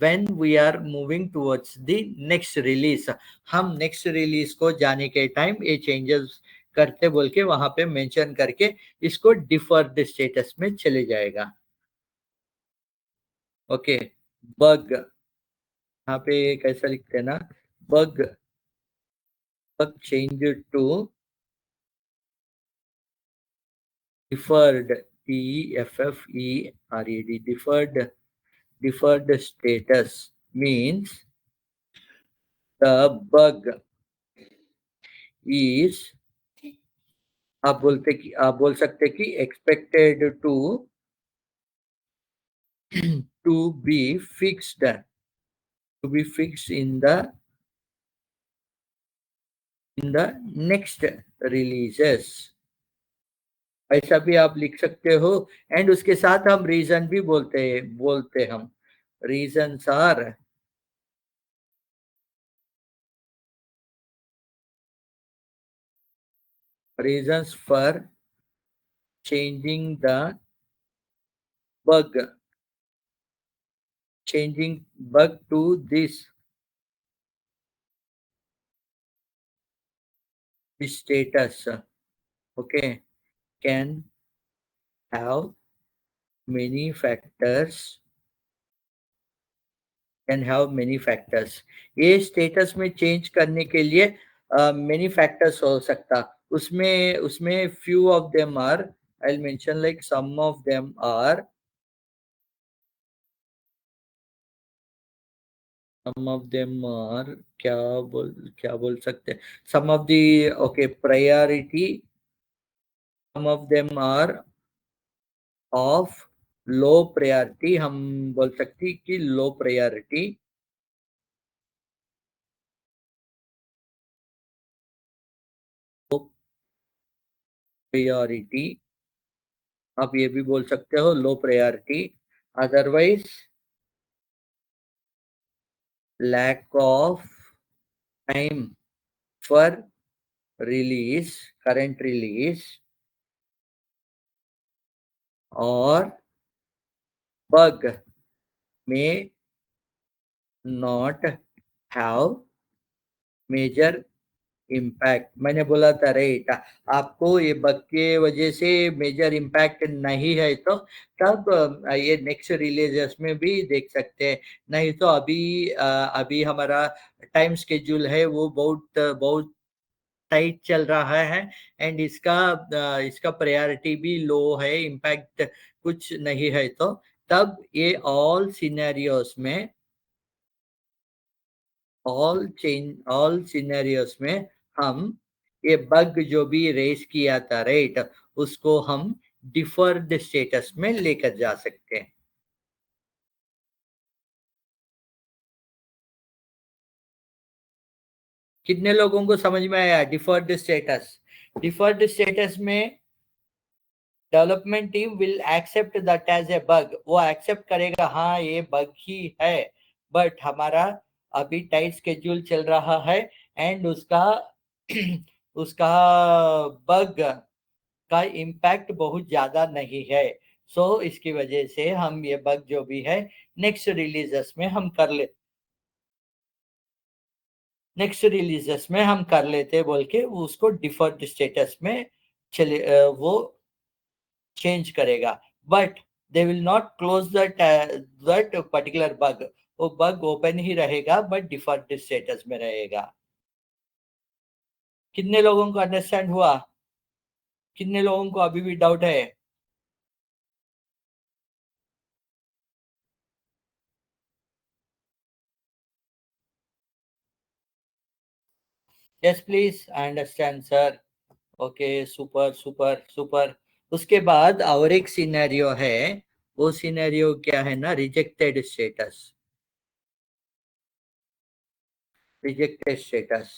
when we are moving towards the next release. हम next release को जाने के time ये changes करते बोल के वहां पे मेंशन करके इसको deferred status में चले जाएगा, ओके। बग यहाँ पे कैसा लिखते हैं ना, bug bug change to deferred, deferred, deferred status means the bug is, आप बोल सकते कि expected to be fixed in the next releases, ऐसा भी आप लिख सकते हो। एंड उसके साथ हम रीजन भी बोलते हम, reasons are reasons for changing the bug to this status, okay, can have many factors, ये स्टेटस में चेंज करने के लिए मेनी फैक्टर्स हो सकता, उसमें उसमें few of them are, I will mention like some of them are, क्या बोल सकते हैं, some of the, okay, priority, some of them are of low priority, हम बोल सकते कि लो प्रायोरिटी, आप ये भी बोल सकते हो low priority, otherwise lack of time for current release, or bug may not have major impact, मैंने बोला था राइट, आपको ये बग के वजह से मेजर इम्पैक्ट नहीं है तो तब ये नेक्स्ट रिलीजेस में भी देख सकते हैं, नहीं तो अभी हमारा टाइम स्केड्यूल है वो बहुत बहुत टाइट चल रहा है एंड इसका प्रायोरिटी भी लो है, इम्पैक्ट कुछ नहीं है, तो तब ये ऑल सिनेरियोस में हम ये बग जो भी रेस किया था राइट, उसको हम डिफर्ड स्टेटस में लेकर जा सकते हैं। कितने लोगों को समझ में आया डिफर्ड स्टेटस? डिफर्ड स्टेटस में development team will accept that as a bug, वो एक्सेप्ट करेगा हाँ ये बग ही है, बट हमारा अभी टाइट स्केड्यूल चल रहा है एंड उसका उसका बग का इम्पैक्ट बहुत ज्यादा नहीं है, सो इसकी वजह से हम ये बग जो भी है नेक्स्ट रिलीजेस में हम कर ले नेक्स्ट रिलीजेस में हम कर लेते बोल के वो उसको डिफर्ड स्टेटस में चले वो चेंज करेगा, but they will not close that particular bug. वो बग ओपन ही रहेगा बट डिफर्ड स्टेटस में रहेगा। कितने लोगों को अंडरस्टैंड हुआ? कितने लोगों को अभी भी डाउट है? Yes please, I understand sir. Okay, super super super. उसके बाद और एक सिनेरियो है, वो सिनेरियो क्या है ना, rejected status. Rejected status.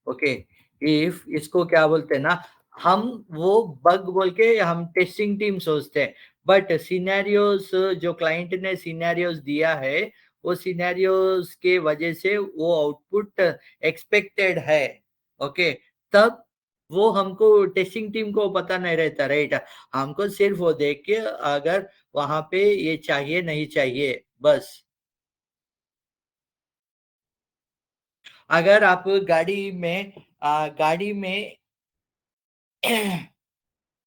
Okay, if इसको क्या बोलते हैं ना, हम वो बग बोल के हम टेस्टिंग टीम सोचते हैं, बट सिनेरियोस जो क्लाइंट ने सिनेरियोस दिया है, वो सिनेरियोस के वजह से वो आउटपुट एक्सपेक्टेड है। ओके, तब वो हमको टेस्टिंग टीम को पता नहीं रहता, राइट। हमको सिर्फ वो देख के अगर वहां पे ये चाहिए नहीं चाहिए बस। अगर आप गाड़ी में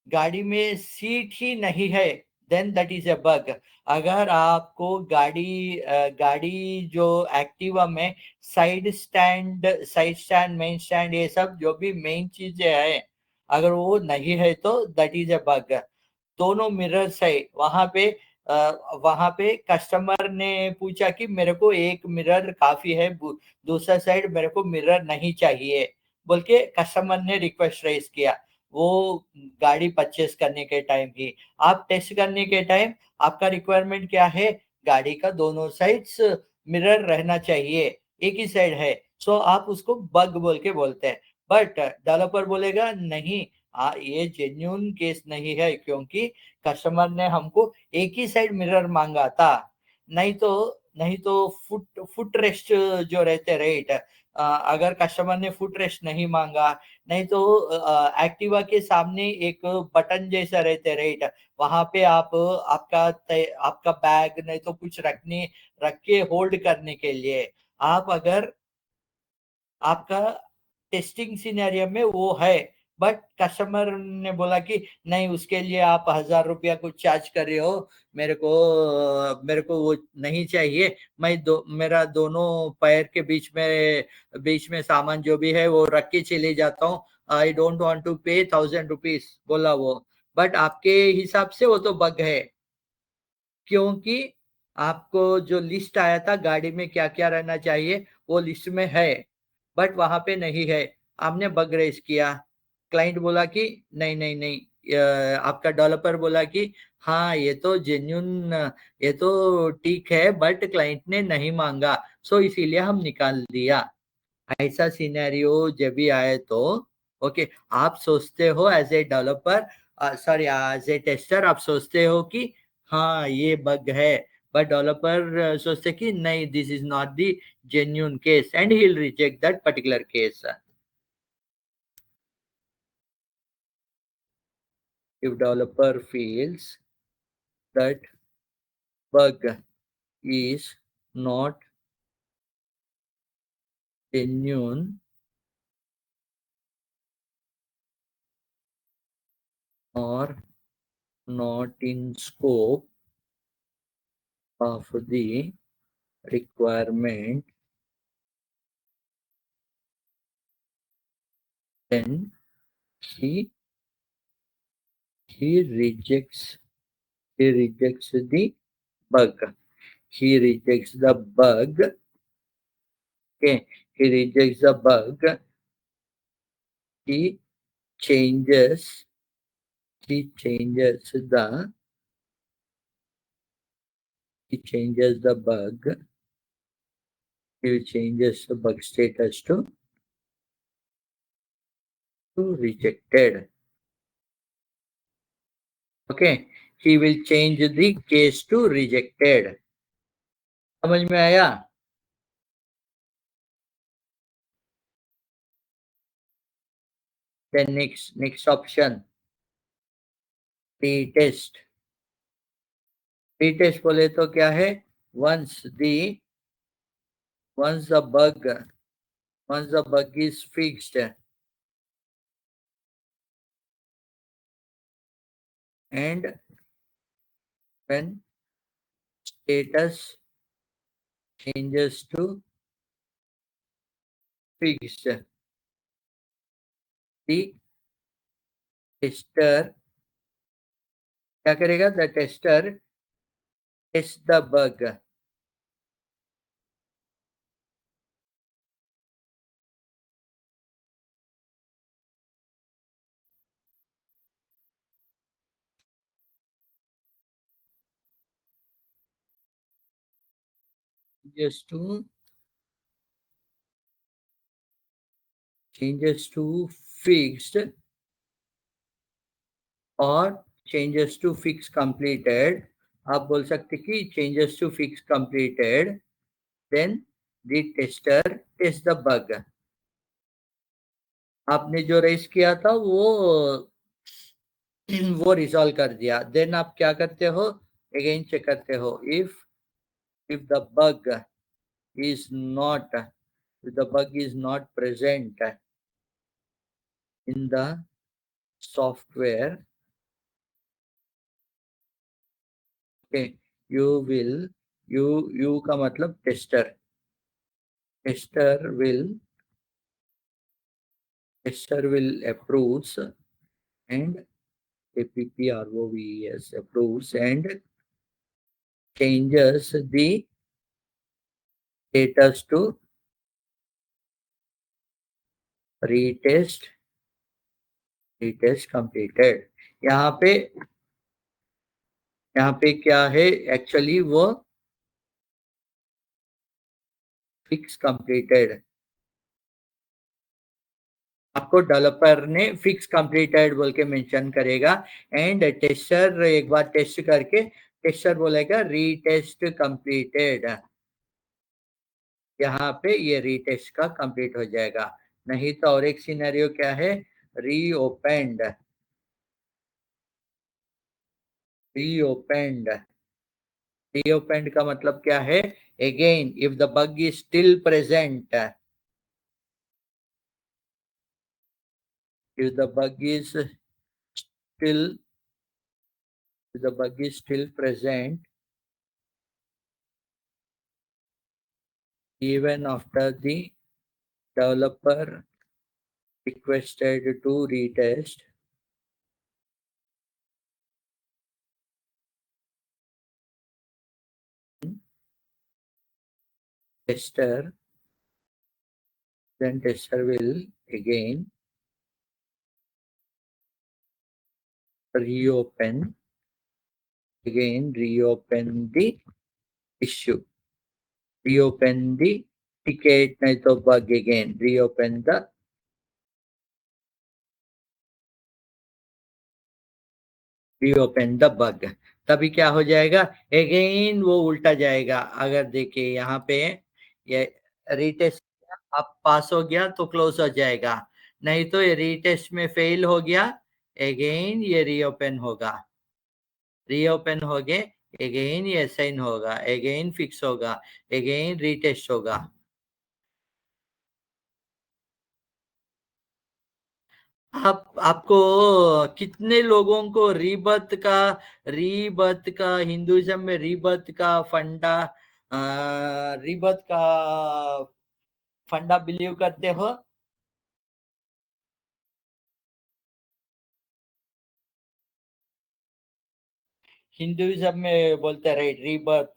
गाड़ी में सीट ही नहीं है, then that is a bug. अगर आपको गाड़ी जो एक्टिवा में साइड स्टैंड, मेन स्टैंड, ये सब जो भी मेन चीजें है, अगर वो नहीं है तो दैट इज अ बग। दोनों मिरर्स है वहां पे। वहां पे कस्टमर ने पूछा कि मेरे को एक मिरर काफी है, दूसरा साइड मेरे को मिरर नहीं चाहिए बोल के कस्टमर ने रिक्वेस्ट रेज किया। वो गाड़ी परचेस करने के टाइम ही, आप टेस्ट करने के टाइम आपका रिक्वायरमेंट क्या है, गाड़ी का दोनों साइड्स मिरर रहना चाहिए, एक ही साइड है, सो आप उसको बग बोल के बोलते हैं। बट डेवलपर बोलेगा नहीं, ये जेन्यून केस नहीं है, क्योंकि कस्टमर ने हमको एक ही साइड मिरर मांगा था। नहीं तो फुट फुट रेस्ट जो रहते, राइट। अगर कस्टमर ने फुट रेस्ट नहीं मांगा, नहीं तो एक्टिवा के सामने एक बटन जैसा रहते, राइट। वहां पे आपका बैग नहीं तो कुछ रख के होल्ड करने के लिए, आप अगर आपका टेस्टिंग सिनेरियो में वो है, बट कस्टमर ने बोला कि नहीं, उसके लिए आप 1,000 रुपया कुछ चार्ज कर रहे हो, मेरे को वो नहीं चाहिए। मेरा दोनों पैर के बीच में सामान जो भी है वो रख के चले जाता हूँ। आई डोंट वांट टू पे 1,000 रुपीज, बोला वो। बट आपके हिसाब से वो तो बग है, क्योंकि आपको जो लिस्ट आया था गाड़ी में क्या क्या रहना चाहिए, वो लिस्ट में है, बट वहां पे नहीं है। आपने बग रेज किया, क्लाइंट बोला कि नहीं नहीं नहीं, आपका डेवलपर बोला कि हाँ ये तो जेन्यून, ये तो ठीक है, बट क्लाइंट ने नहीं मांगा, सो इसीलिए हम निकाल दिया। ऐसा सिनेरियो जब भी आए तो ओके, आप सोचते हो as a developer, sorry as a tester, आप सोचते हो कि हाँ ये बग है, बट डेवलपर सोचते कि नहीं, this is not the genuine case and he will reject that particular case. If developer feels that bug is not genuine or not in scope of the requirement, then he he rejects the bug. He rejects the bug. Okay, he rejects the bug. He changes. He changes the. He changes the bug. He changes the bug status to rejected. Okay, he will change the case to rejected. समझ में आया? Then next option, retest। retest बोले तो क्या है, once the once the bug is fixed and when status changes to fixed, the tester क्या करेगा? The tester tests the bug changes to fixed और changes to fix completed. आप बोल सकते कि changes to fix completed, then the tester tests the bug. आपने जो race किया था वो रिजॉल्व कर दिया, देन आप क्या करते हो? अगेन चेक करते हो if the bug is not if the bug is not present in the software, okay, you का मतलब tester will approves and approves approves and changes the status to retest completed. यहाँ पे क्या है? Actually वो fix completed, आपको developer ने fix completed बोल के मेंशन करेगा एंड टेस्टर एक बार टेस्ट करके टेस्टर बोलेगा रीटेस्ट कंप्लीटेड। यहाँ पे ये रीटेस्ट का कंप्लीट हो जाएगा। नहीं तो और एक सिनेरियो क्या है? रीओपेंड का मतलब क्या है? Again if the bug is still present, if the bug is still present even after the developer requested to retest, tester will again reopen the issue, reopen the ticket, नहीं तो bug again, reopen the bug। तभी क्या हो जाएगा? Again वो उल्टा जाएगा। अगर देखिए यहाँ पे ये रीटेस्ट आप पास हो गया तो क्लोज हो जाएगा, नहीं तो ये रीटेस्ट में फेल हो गया, अगेन ये रीओपन होगा, हो गए अगेन ये असाइन होगा, अगेन फिक्स होगा, अगेन रीटेस्ट होगा। आपको कितने लोगों को रीबर्थ का हिंदुइज्म में रीबर्थ का फंडा बिलीव करते हो? हिंदुइज्म में बोलते रहे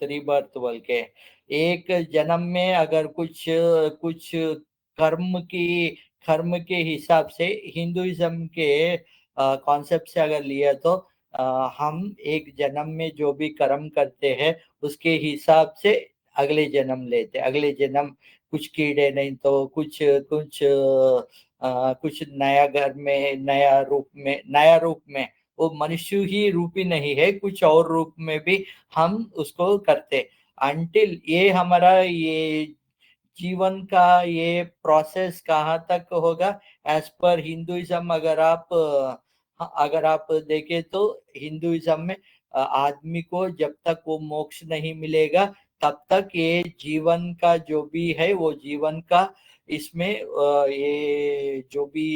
रीबर्थ बोल के। एक जन्म में अगर कुछ कुछ कर्म के हिसाब से हिंदुइज्म के कॉन्सेप्ट से अगर लिया तो हम एक जन्म में जो भी कर्म करते हैं उसके हिसाब से अगले जन्म लेते, अगले जन्म कुछ कीड़े नहीं तो कुछ कुछ कुछ नया घर में नया रूप में वो मनुष्य ही रूप ही नहीं है, कुछ और रूप में भी हम उसको करते। अंटिल ये हमारा ये जीवन का ये प्रोसेस कहाँ तक होगा एज पर हिंदुइज्म? अगर आप देखें तो हिंदुइज्म में आदमी को जब तक वो मोक्ष नहीं मिलेगा तब तक ये जीवन का जो भी है वो जीवन का इसमें ये जो भी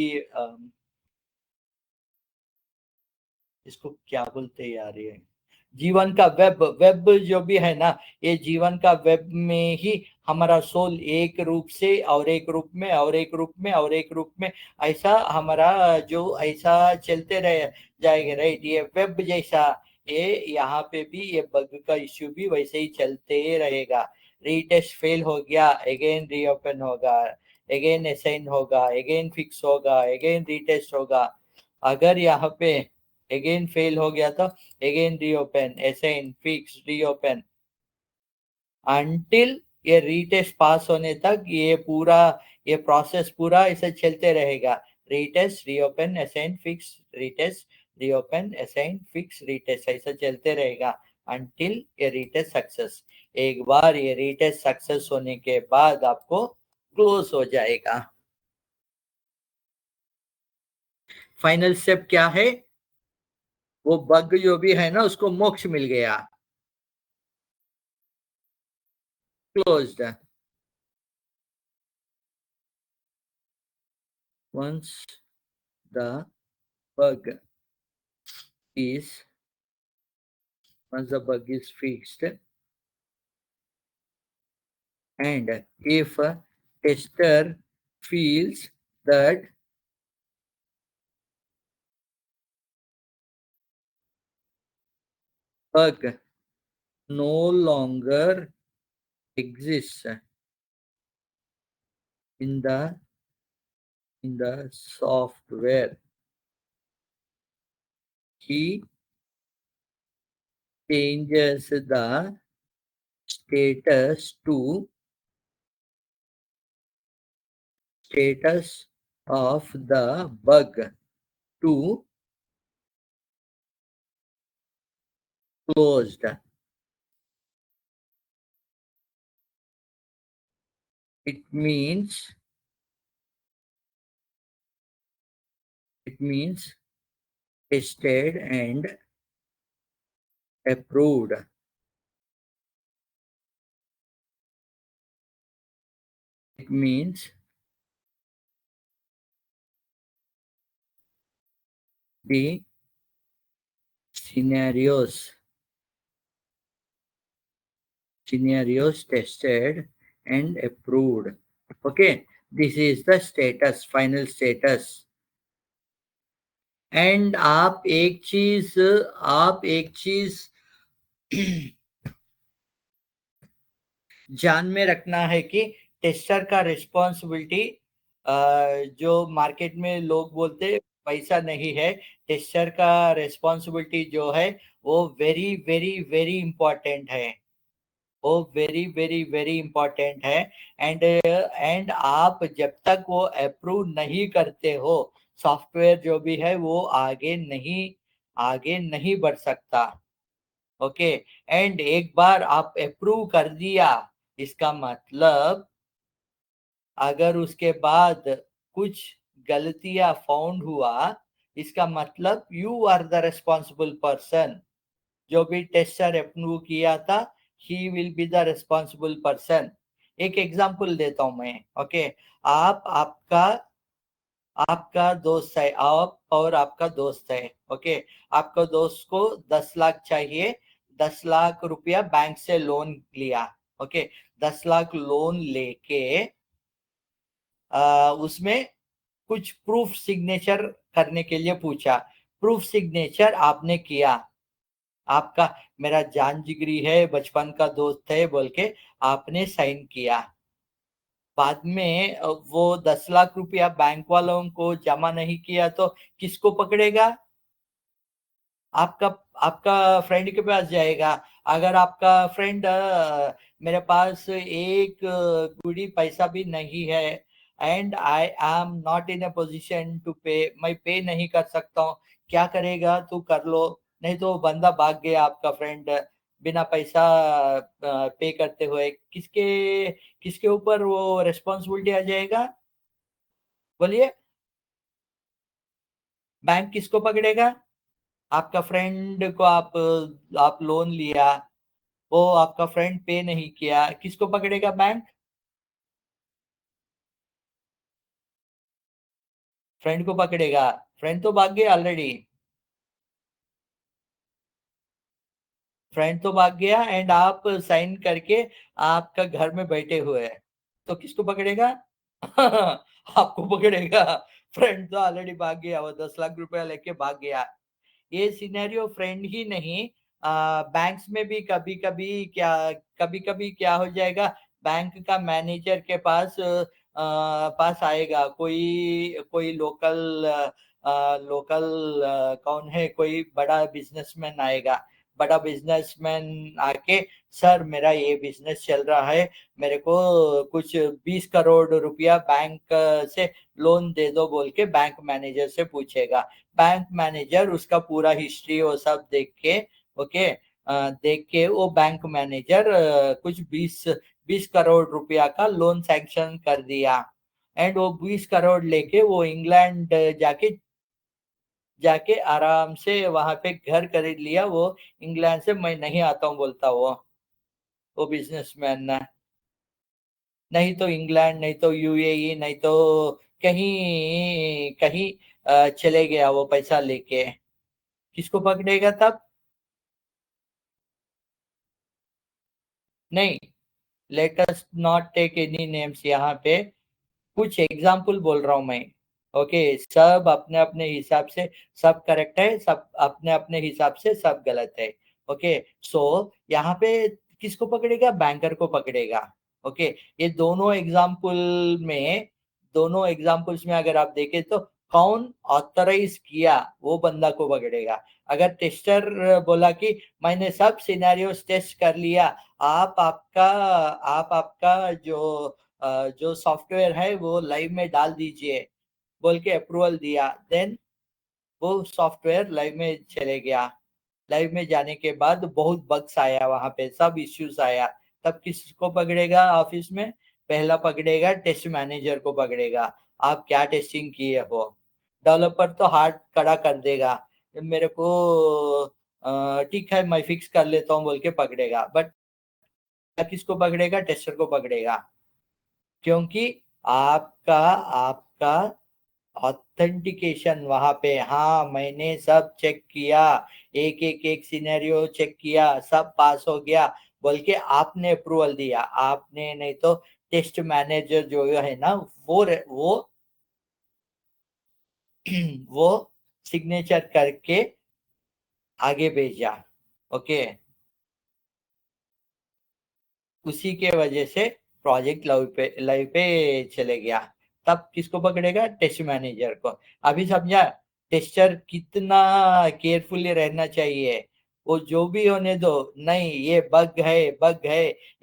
इसको क्या बोलते हैं यार, ये जीवन का वेब वेब जो भी है ना, ये जीवन का वेब में ही हमारा सोल एक रूप से और एक रूप में और एक रूप में और एक रूप में ऐसा हमारा जो ऐसा चलते रहे जाएगा, राइट। ये वेब जैसा ये यहाँ पे भी ये बग का इश्यू भी वैसे ही चलते रहेगा। रीटेस्ट फेल हो गया, अगेन रीओपन होगा, अगेन असाइन होगा, अगेन फिक्स होगा, अगेन रीटेस्ट होगा। अगर यहाँ पे अगेन फेल हो गया तो again reopen, assign, fix, reopen, until ये रीटेस्ट पास होने तक ये पूरा ये प्रोसेस पूरा ऐसे चलते रहेगा। Retest, reopen, assign, fix, retest, reopen, assign, fix, retest ऐसा चलते रहेगा अंटिल ये रीटेस्ट सक्सेस। एक बार ये रीटेस्ट सक्सेस होने के बाद आपको क्लोज हो जाएगा। फाइनल स्टेप क्या है? वो बग जो भी है ना उसको मोक्ष मिल गया, closed. once the bug is once the bug is fixed, and if a tester feels that bug no longer exists in the software, he changes the status to status of the bug to closed. It means tested and approved. It means the scenarios tested and approved. Okay, this is the status, final status. And आप एक चीज ध्यान में रखना है कि tester का responsibility जो मार्केट में लोग बोलते हैं वैसा नहीं है। टेस्टर का रिस्पॉन्सिबिलिटी जो है वो वेरी वेरी वेरी इंपॉर्टेंट है, वो वेरी वेरी वेरी इंपॉर्टेंट है। एंड आप जब तक वो अप्रूव नहीं करते हो सॉफ्टवेयर जो भी है वो आगे नहीं बढ़ सकता। ओके, एंड एक बार आप अप्रूव कर दिया इसका मतलब अगर उसके बाद कुछ गलतियां फाउंड हुआ इसका मतलब you are the responsible person. जो भी टेस्टर अप्रूव किया था he will be the responsible person. एक एग्जांपल देता हूं मैं। ओके, आप आपका आपका दोस्त है, आप और आपका दोस्त है। ओके, आपका दोस्त को 10 लाख चाहिए, 10 लाख रुपया बैंक से लोन लिया। ओके, 10 लाख लोन लेके उसमें कुछ प्रूफ सिग्नेचर करने के लिए पूछा। प्रूफ सिग्नेचर आपने किया, आपका मेरा जान जिगरी है, बचपन का दोस्त है बोल के आपने साइन किया। बाद में वो 10 लाख रुपया बैंक वालों को जमा नहीं किया तो किसको पकड़ेगा? आपका आपका फ्रेंड के पास जाएगा। अगर आपका फ्रेंड मेरे पास एक गुड़ी पैसा भी नहीं है and I am not in a position to pay, मैं पे नहीं कर सकता हूँ, क्या करेगा? तू कर लो, नहीं तो बंदा भाग गया आपका फ्रेंड बिना पैसा पे करते हुए, किसके किसके ऊपर वो रिस्पॉन्सिबिलिटी आ जाएगा? बोलिए, बैंक किसको पकड़ेगा? आपका फ्रेंड को आप लोन लिया, वो आपका फ्रेंड पे नहीं किया, किसको पकड़ेगा बैंक? फ्रेंड को पकड़ेगा। फ्रेंड तो भाग गया ऑलरेडी। फ्रेंड तो भाग गया एंड आप साइन करके आपका घर में बैठे हुए हैं, तो किसको पकड़ेगा? आपको पकड़ेगा। फ्रेंड तो ऑलरेडी भाग गया, वो 10 लाख रुपया लेके भाग गया। ये सिनेरियो फ्रेंड ही नहीं, बैंक्स में भी कभी-कभी क्या हो जाएगा, बैंक का मैनेजर के पास आएगा कोई कोई लोकल कौन है, कोई बड़ा बिजनेसमैन आएगा। बड़ा बिजनेसमैन आके, सर मेरा ये बिजनेस चल रहा है, मेरे को कुछ 20 करोड़ रुपया बैंक से लोन दे दो बोल के बैंक मैनेजर से पूछेगा। बैंक मैनेजर उसका पूरा हिस्ट्री वो सब देख के, ओके, देख के वो बैंक मैनेजर कुछ 20 करोड़ रुपया का लोन सैंक्शन कर दिया। एंड वो 20 करोड़ लेके वो इंग्लैंड जाके जाके आराम से वहां पे घर खरीद लिया। वो इंग्लैंड से मैं नहीं आता हूँ बोलता वो बिजनेसमैन। नहीं तो इंग्लैंड, नहीं तो यूएई, नहीं तो कहीं कहीं चले गया वो पैसा लेके। किसको पकड़ेगा तब? नहीं, let us not take any names यहाँ पे, कुछ एग्जाम्पल बोल रहा हूँ मैं। ओके, सब अपने अपने हिसाब से सब करेक्ट है, सब अपने अपने हिसाब से सब गलत है। ओके, सो यहाँ पे किसको पकड़ेगा? बैंकर को पकड़ेगा। ओके, ये दोनों एग्जाम्पल्स में अगर आप देखें तो कौन ऑथराइज किया वो बंदा को पकड़ेगा। अगर टेस्टर बोला कि मैंने सब सिनेरियोस टेस्ट कर लिया, आप आपका जो सॉफ्टवेयर है वो लाइव में डाल दीजिए बोल के अप्रूवल दिया, देन वो सॉफ्टवेयर लाइव में चले गया। लाइव में जाने के बाद बहुत बग्स आया, वहां पे सब इश्यूज आया, तब किसको पकड़ेगा ऑफिस में? पहला पकड़ेगा टेस्ट मैनेजर को पकड़ेगा। आप क्या टेस्टिंग किए हो? डेवलपर तो हाथ खड़ा कर देगा, मेरे को ठीक है मैं फिक्स कर लेता हूँ बोल के पकड़ेगा। बट किसको पकड़ेगा? टेस्टर को पकड़ेगा। क्योंकि आपका आपका ऑथेंटिकेशन वहां पे, हाँ मैंने सब चेक किया, एक सिनेरियो चेक किया, सब पास हो गया बोल के आपने अप्रूवल दिया आपने, नहीं तो टेस्ट मैनेजर जो है ना, वो वो सिग्नेचर करके आगे भेजा। ओके, उसी के वजह से प्रोजेक्ट लाइव पे चले गया। तब किसको पकड़ेगा? टेस्ट मैनेजर को। अभी समझा टेस्टर कितना केयरफुली रहना चाहिए। वो जो भी होने दो, नहीं ये बग है,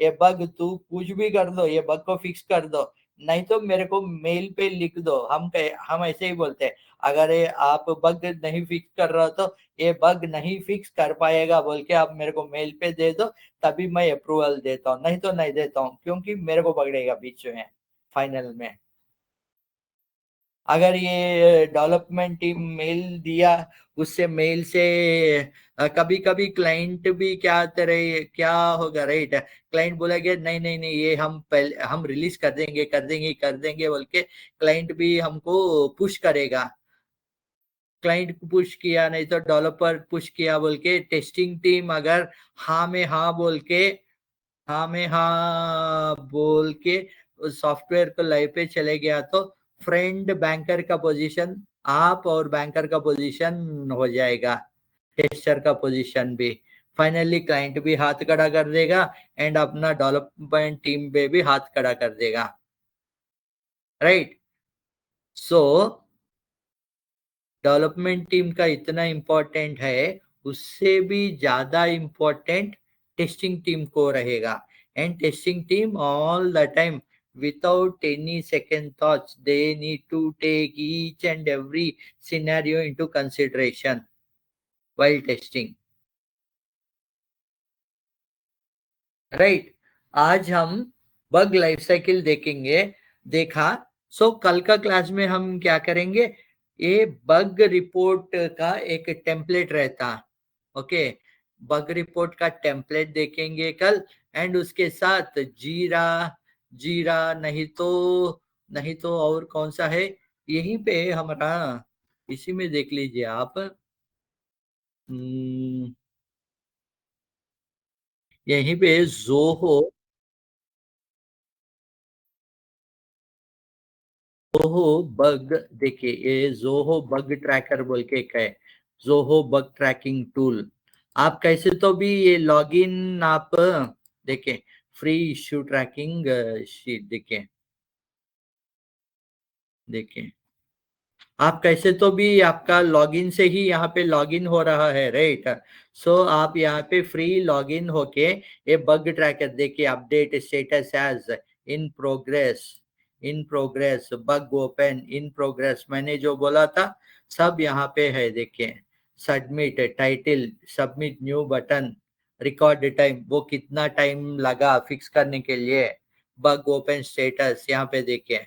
ये बग तू कुछ भी कर दो, ये बग को फिक्स कर दो, नहीं तो मेरे को मेल पे लिख दो। हम ऐसे ही बोलते हैं, अगर ये आप बग नहीं फिक्स कर रहे हो तो ये बग नहीं फिक्स कर पाएगा बोल के आप मेरे को मेल पे दे दो, तभी मैं अप्रूवल देता हूँ, नहीं तो नहीं देता हूँ, क्योंकि मेरे को पकड़ेगा बीच में फाइनल में। अगर ये डेवलपमेंट टीम मेल दिया, उससे मेल से कभी कभी क्लाइंट भी क्या होगा, राइट? क्लाइंट बोलेगा नहीं नहीं नहीं, ये हम पहले हम रिलीज कर देंगे बोल के क्लाइंट भी हमको पुश करेगा। क्लाइंट पुश किया, नहीं तो डेवलपर पुश किया बोल के टेस्टिंग टीम अगर हाँ में हाँ बोल के हाँ में हाँ बोल के उस सॉफ्टवेयर को लाइव पे चले गया, तो फ्रेंड बैंकर का पोजीशन आप और बैंकर का पोजीशन हो जाएगा, टेस्टर का पोजीशन भी। फाइनली क्लाइंट भी हाथ खड़ा कर देगा एंड अपना डेवलपमेंट टीम पे भी हाथ खड़ा कर देगा, राइट? सो डेवलपमेंट टीम का इतना इम्पोर्टेंट है, उससे भी ज्यादा इम्पोर्टेंट टेस्टिंग टीम को रहेगा। And testing team all the time without any second thoughts they need to take each and every scenario into consideration while testing, right? आज हम बग लाइफ साइकिल देखेंगे। देखा, सो कल का क्लास में हम क्या करेंगे? ये बग रिपोर्ट का एक टेम्पलेट रहता, ओके, बग रिपोर्ट का टेम्पलेट देखेंगे कल, एंड उसके साथ जीरा, नहीं तो और कौन सा है, यहीं पे हमारा, इसी में देख लीजिए आप। यहीं पे जोहो, जोहो बग, देखिए ये जोहो बग ट्रैकर बोल के एक है, जोहो बग ट्रैकिंग टूल। आप कैसे तो भी ये लॉगिन आप देखिए, फ्री इश्यू ट्रैकिंग शीट, देखिए देखिए, आप कैसे तो भी आपका लॉगिन से ही यहाँ पे लॉगिन हो रहा है, राइट। सो आप यहाँ पे फ्री लॉगिन होके ये बग ट्रैकर देखिए, update status as in progress, bug open in progress, मैंने जो बोला था सब यहाँ पे है, देखिए। Submit title, submit new button, record time, वो कितना टाइम लगा फिक्स करने के लिए, बग ओपन स्टेटस यहाँ पे देखिए,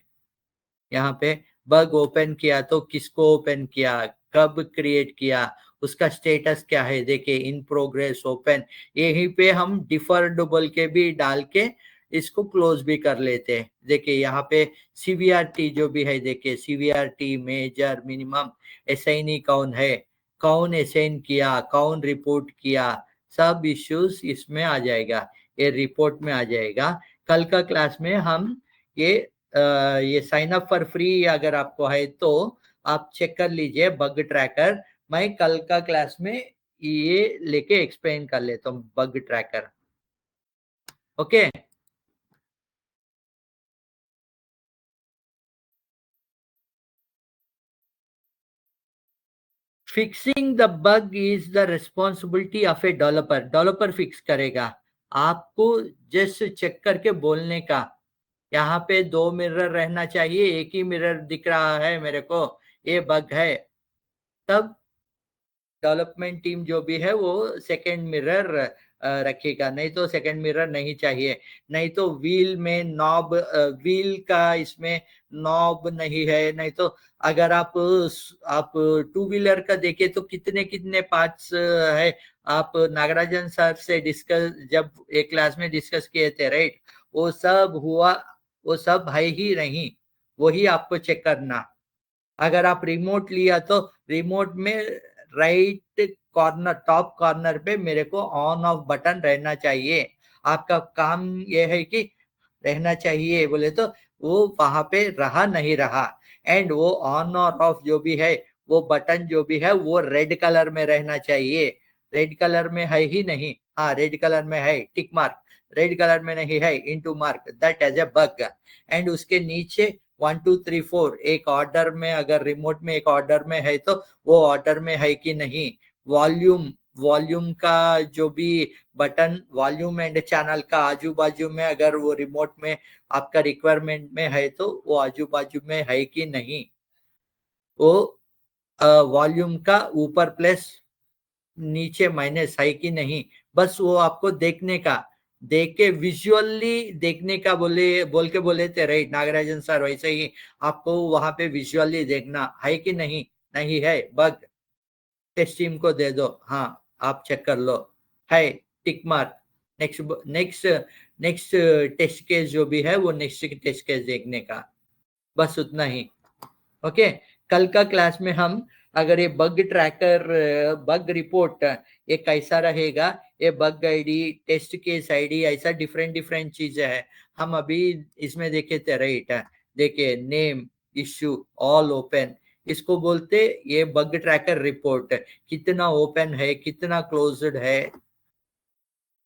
यहाँ पे बग ओपन किया तो किसको ओपन किया, कब क्रिएट किया, उसका स्टेटस क्या है, देखिए इन प्रोग्रेस ओपन। यहीं पे हम डिफर्ड बोल के भी डाल के इसको क्लोज भी कर लेते हैं। देखिए यहाँ पे सीवीआरटी जो भी है, देखिए सीवीआरटी मेजर मिनिमम, असाइनी कौन है, कौन असाइन किया, कौन रिपोर्ट किया, सब इश्यूज इसमें आ जाएगा, ये रिपोर्ट में आ जाएगा। कल का क्लास में हम ये ये साइन अप फॉर फ्री अगर आपको है तो आप चेक कर लीजिए बग ट्रैकर। मैं कल का क्लास में ये लेके एक्सप्लेन कर लेता हूँ bug tracker, okay. Fixing the bug is the responsibility of a developer, developer fix करेगा, आपको जस्ट चेक करके बोलने का, यहाँ पे दो मिरर रहना चाहिए, एक ही मिरर दिख रहा है मेरे को, ये बग है, तब डेवलपमेंट टीम जो भी है वो सेकंड मिरर रखेगा, नहीं तो सेकंड मिरर नहीं चाहिए। नहीं तो व्हील में नॉब, व्हील का इसमें नॉब नहीं है, नहीं तो अगर आप टू व्हीलर का देखे तो कितने कितने पार्ट्स है, आप नागराजन सर से डिस्कस जब एक क्लास में डिस्कस किए थे, राइट, वो सब हुआ, वो सब है ही नहीं, वही आपको चेक करना। अगर आप रिमोट लिया तो रिमोट में राइट कॉर्नर, टॉप कॉर्नर पे मेरे को ऑन ऑफ बटन रहना चाहिए, आपका काम ये है कि रहना चाहिए बोले तो वो वहां पे रहा नहीं रहा, एंड वो ऑन और ऑफ जो भी है, वो बटन जो भी है वो रेड कलर में रहना चाहिए। रेड कलर में है ही नहीं, हाँ रेड कलर में है, टिक मार्क, रेड कलर में नहीं है, into mark, that as a bug. And उसके नीचे 1 2 3 4 एक ऑर्डर में, अगर रिमोट में एक ऑर्डर में है तो वो ऑर्डर में है कि नहीं। वॉल्यूम, वॉल्यूम का जो भी बटन, वॉल्यूम एंड चैनल का आजू बाजू में अगर वो रिमोट में आपका रिक्वायरमेंट में है तो वो आजू बाजू में है कि नहीं। वो वॉल्यूम का ऊपर प्लस नीचे माइनस है कि नहीं, बस वो आपको देखने का, देख के विजुअली देखने का, बोल के बोले थे राइट नागराजन सर, वैसे ही आपको वहां पे विजुअली देखना है कि नहीं, नहीं है बग, टेस्ट टीम को दे दो, हाँ आप चेक कर लो, है, tick mark. Next, next, next test case जो भी है वो नेक्स्ट टेस्ट केस देखने का, बस उतना ही, ओके। कल का क्लास में हम अगर ये बग ट्रैकर, बग रिपोर्ट ये कैसा रहेगा, ये bug ID, test case ID, ऐसा डिफरेंट डिफरेंट चीजें है, हम अभी इसमें देखे थे, राइट। देखिए नेम, इश्यू, ऑल ओपन, इसको बोलते ये बग ट्रैकर रिपोर्ट, कितना ओपन है कितना क्लोज्ड है।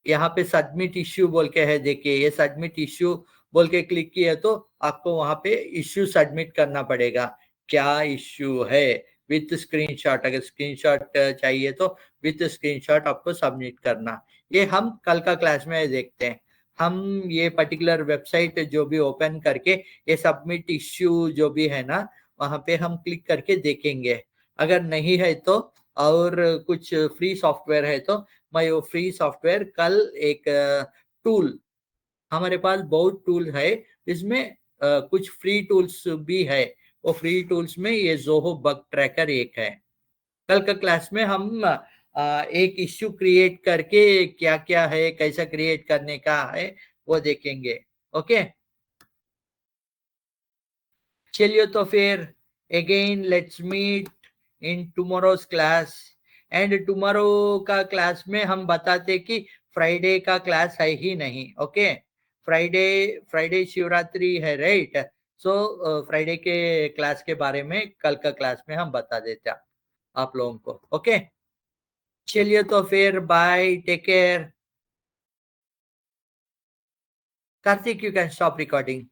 यहाँ पे सबमिट इश्यू बोल के है, देखिए ये सबमिट इश्यू बोल के क्लिक किया तो आपको वहां पे इश्यू सबमिट करना पड़ेगा, क्या इश्यू है, विथ स्क्रीनशॉट, अगर स्क्रीनशॉट चाहिए तो विथ स्क्रीनशॉट आपको सबमिट करना। ये हम कल का क्लास में देखते हैं, हम ये पर्टिकुलर वेबसाइट जो भी ओपन करके ये सबमिट इश्यू जो भी है ना, वहां पे हम क्लिक करके देखेंगे। अगर नहीं है तो, और कुछ फ्री सॉफ्टवेयर है तो मैं वो फ्री सॉफ्टवेयर कल एक टूल, हमारे पास बहुत टूल है, इसमें कुछ फ्री टूल्स भी है, वो फ्री टूल्स में ये जोहो बग ट्रैकर एक है। कल का क्लास में हम एक इश्यू क्रिएट करके क्या क्या है, कैसा क्रिएट करने का है, वो देखेंगे। ओके, चलिए तो फिर again let's meet in tomorrow's class. And tomorrow का क्लास में हम बताते कि फ्राइडे का क्लास है ही नहीं। ओके, फ्राइडे फ्राइडे शिवरात्रि है, राइट? सो फ्राइडे के क्लास के बारे में कल का क्लास में हम बता देते हैं आप लोगों को। ओके, चलिए तो फिर bye, take care. Kartik, you can stop recording.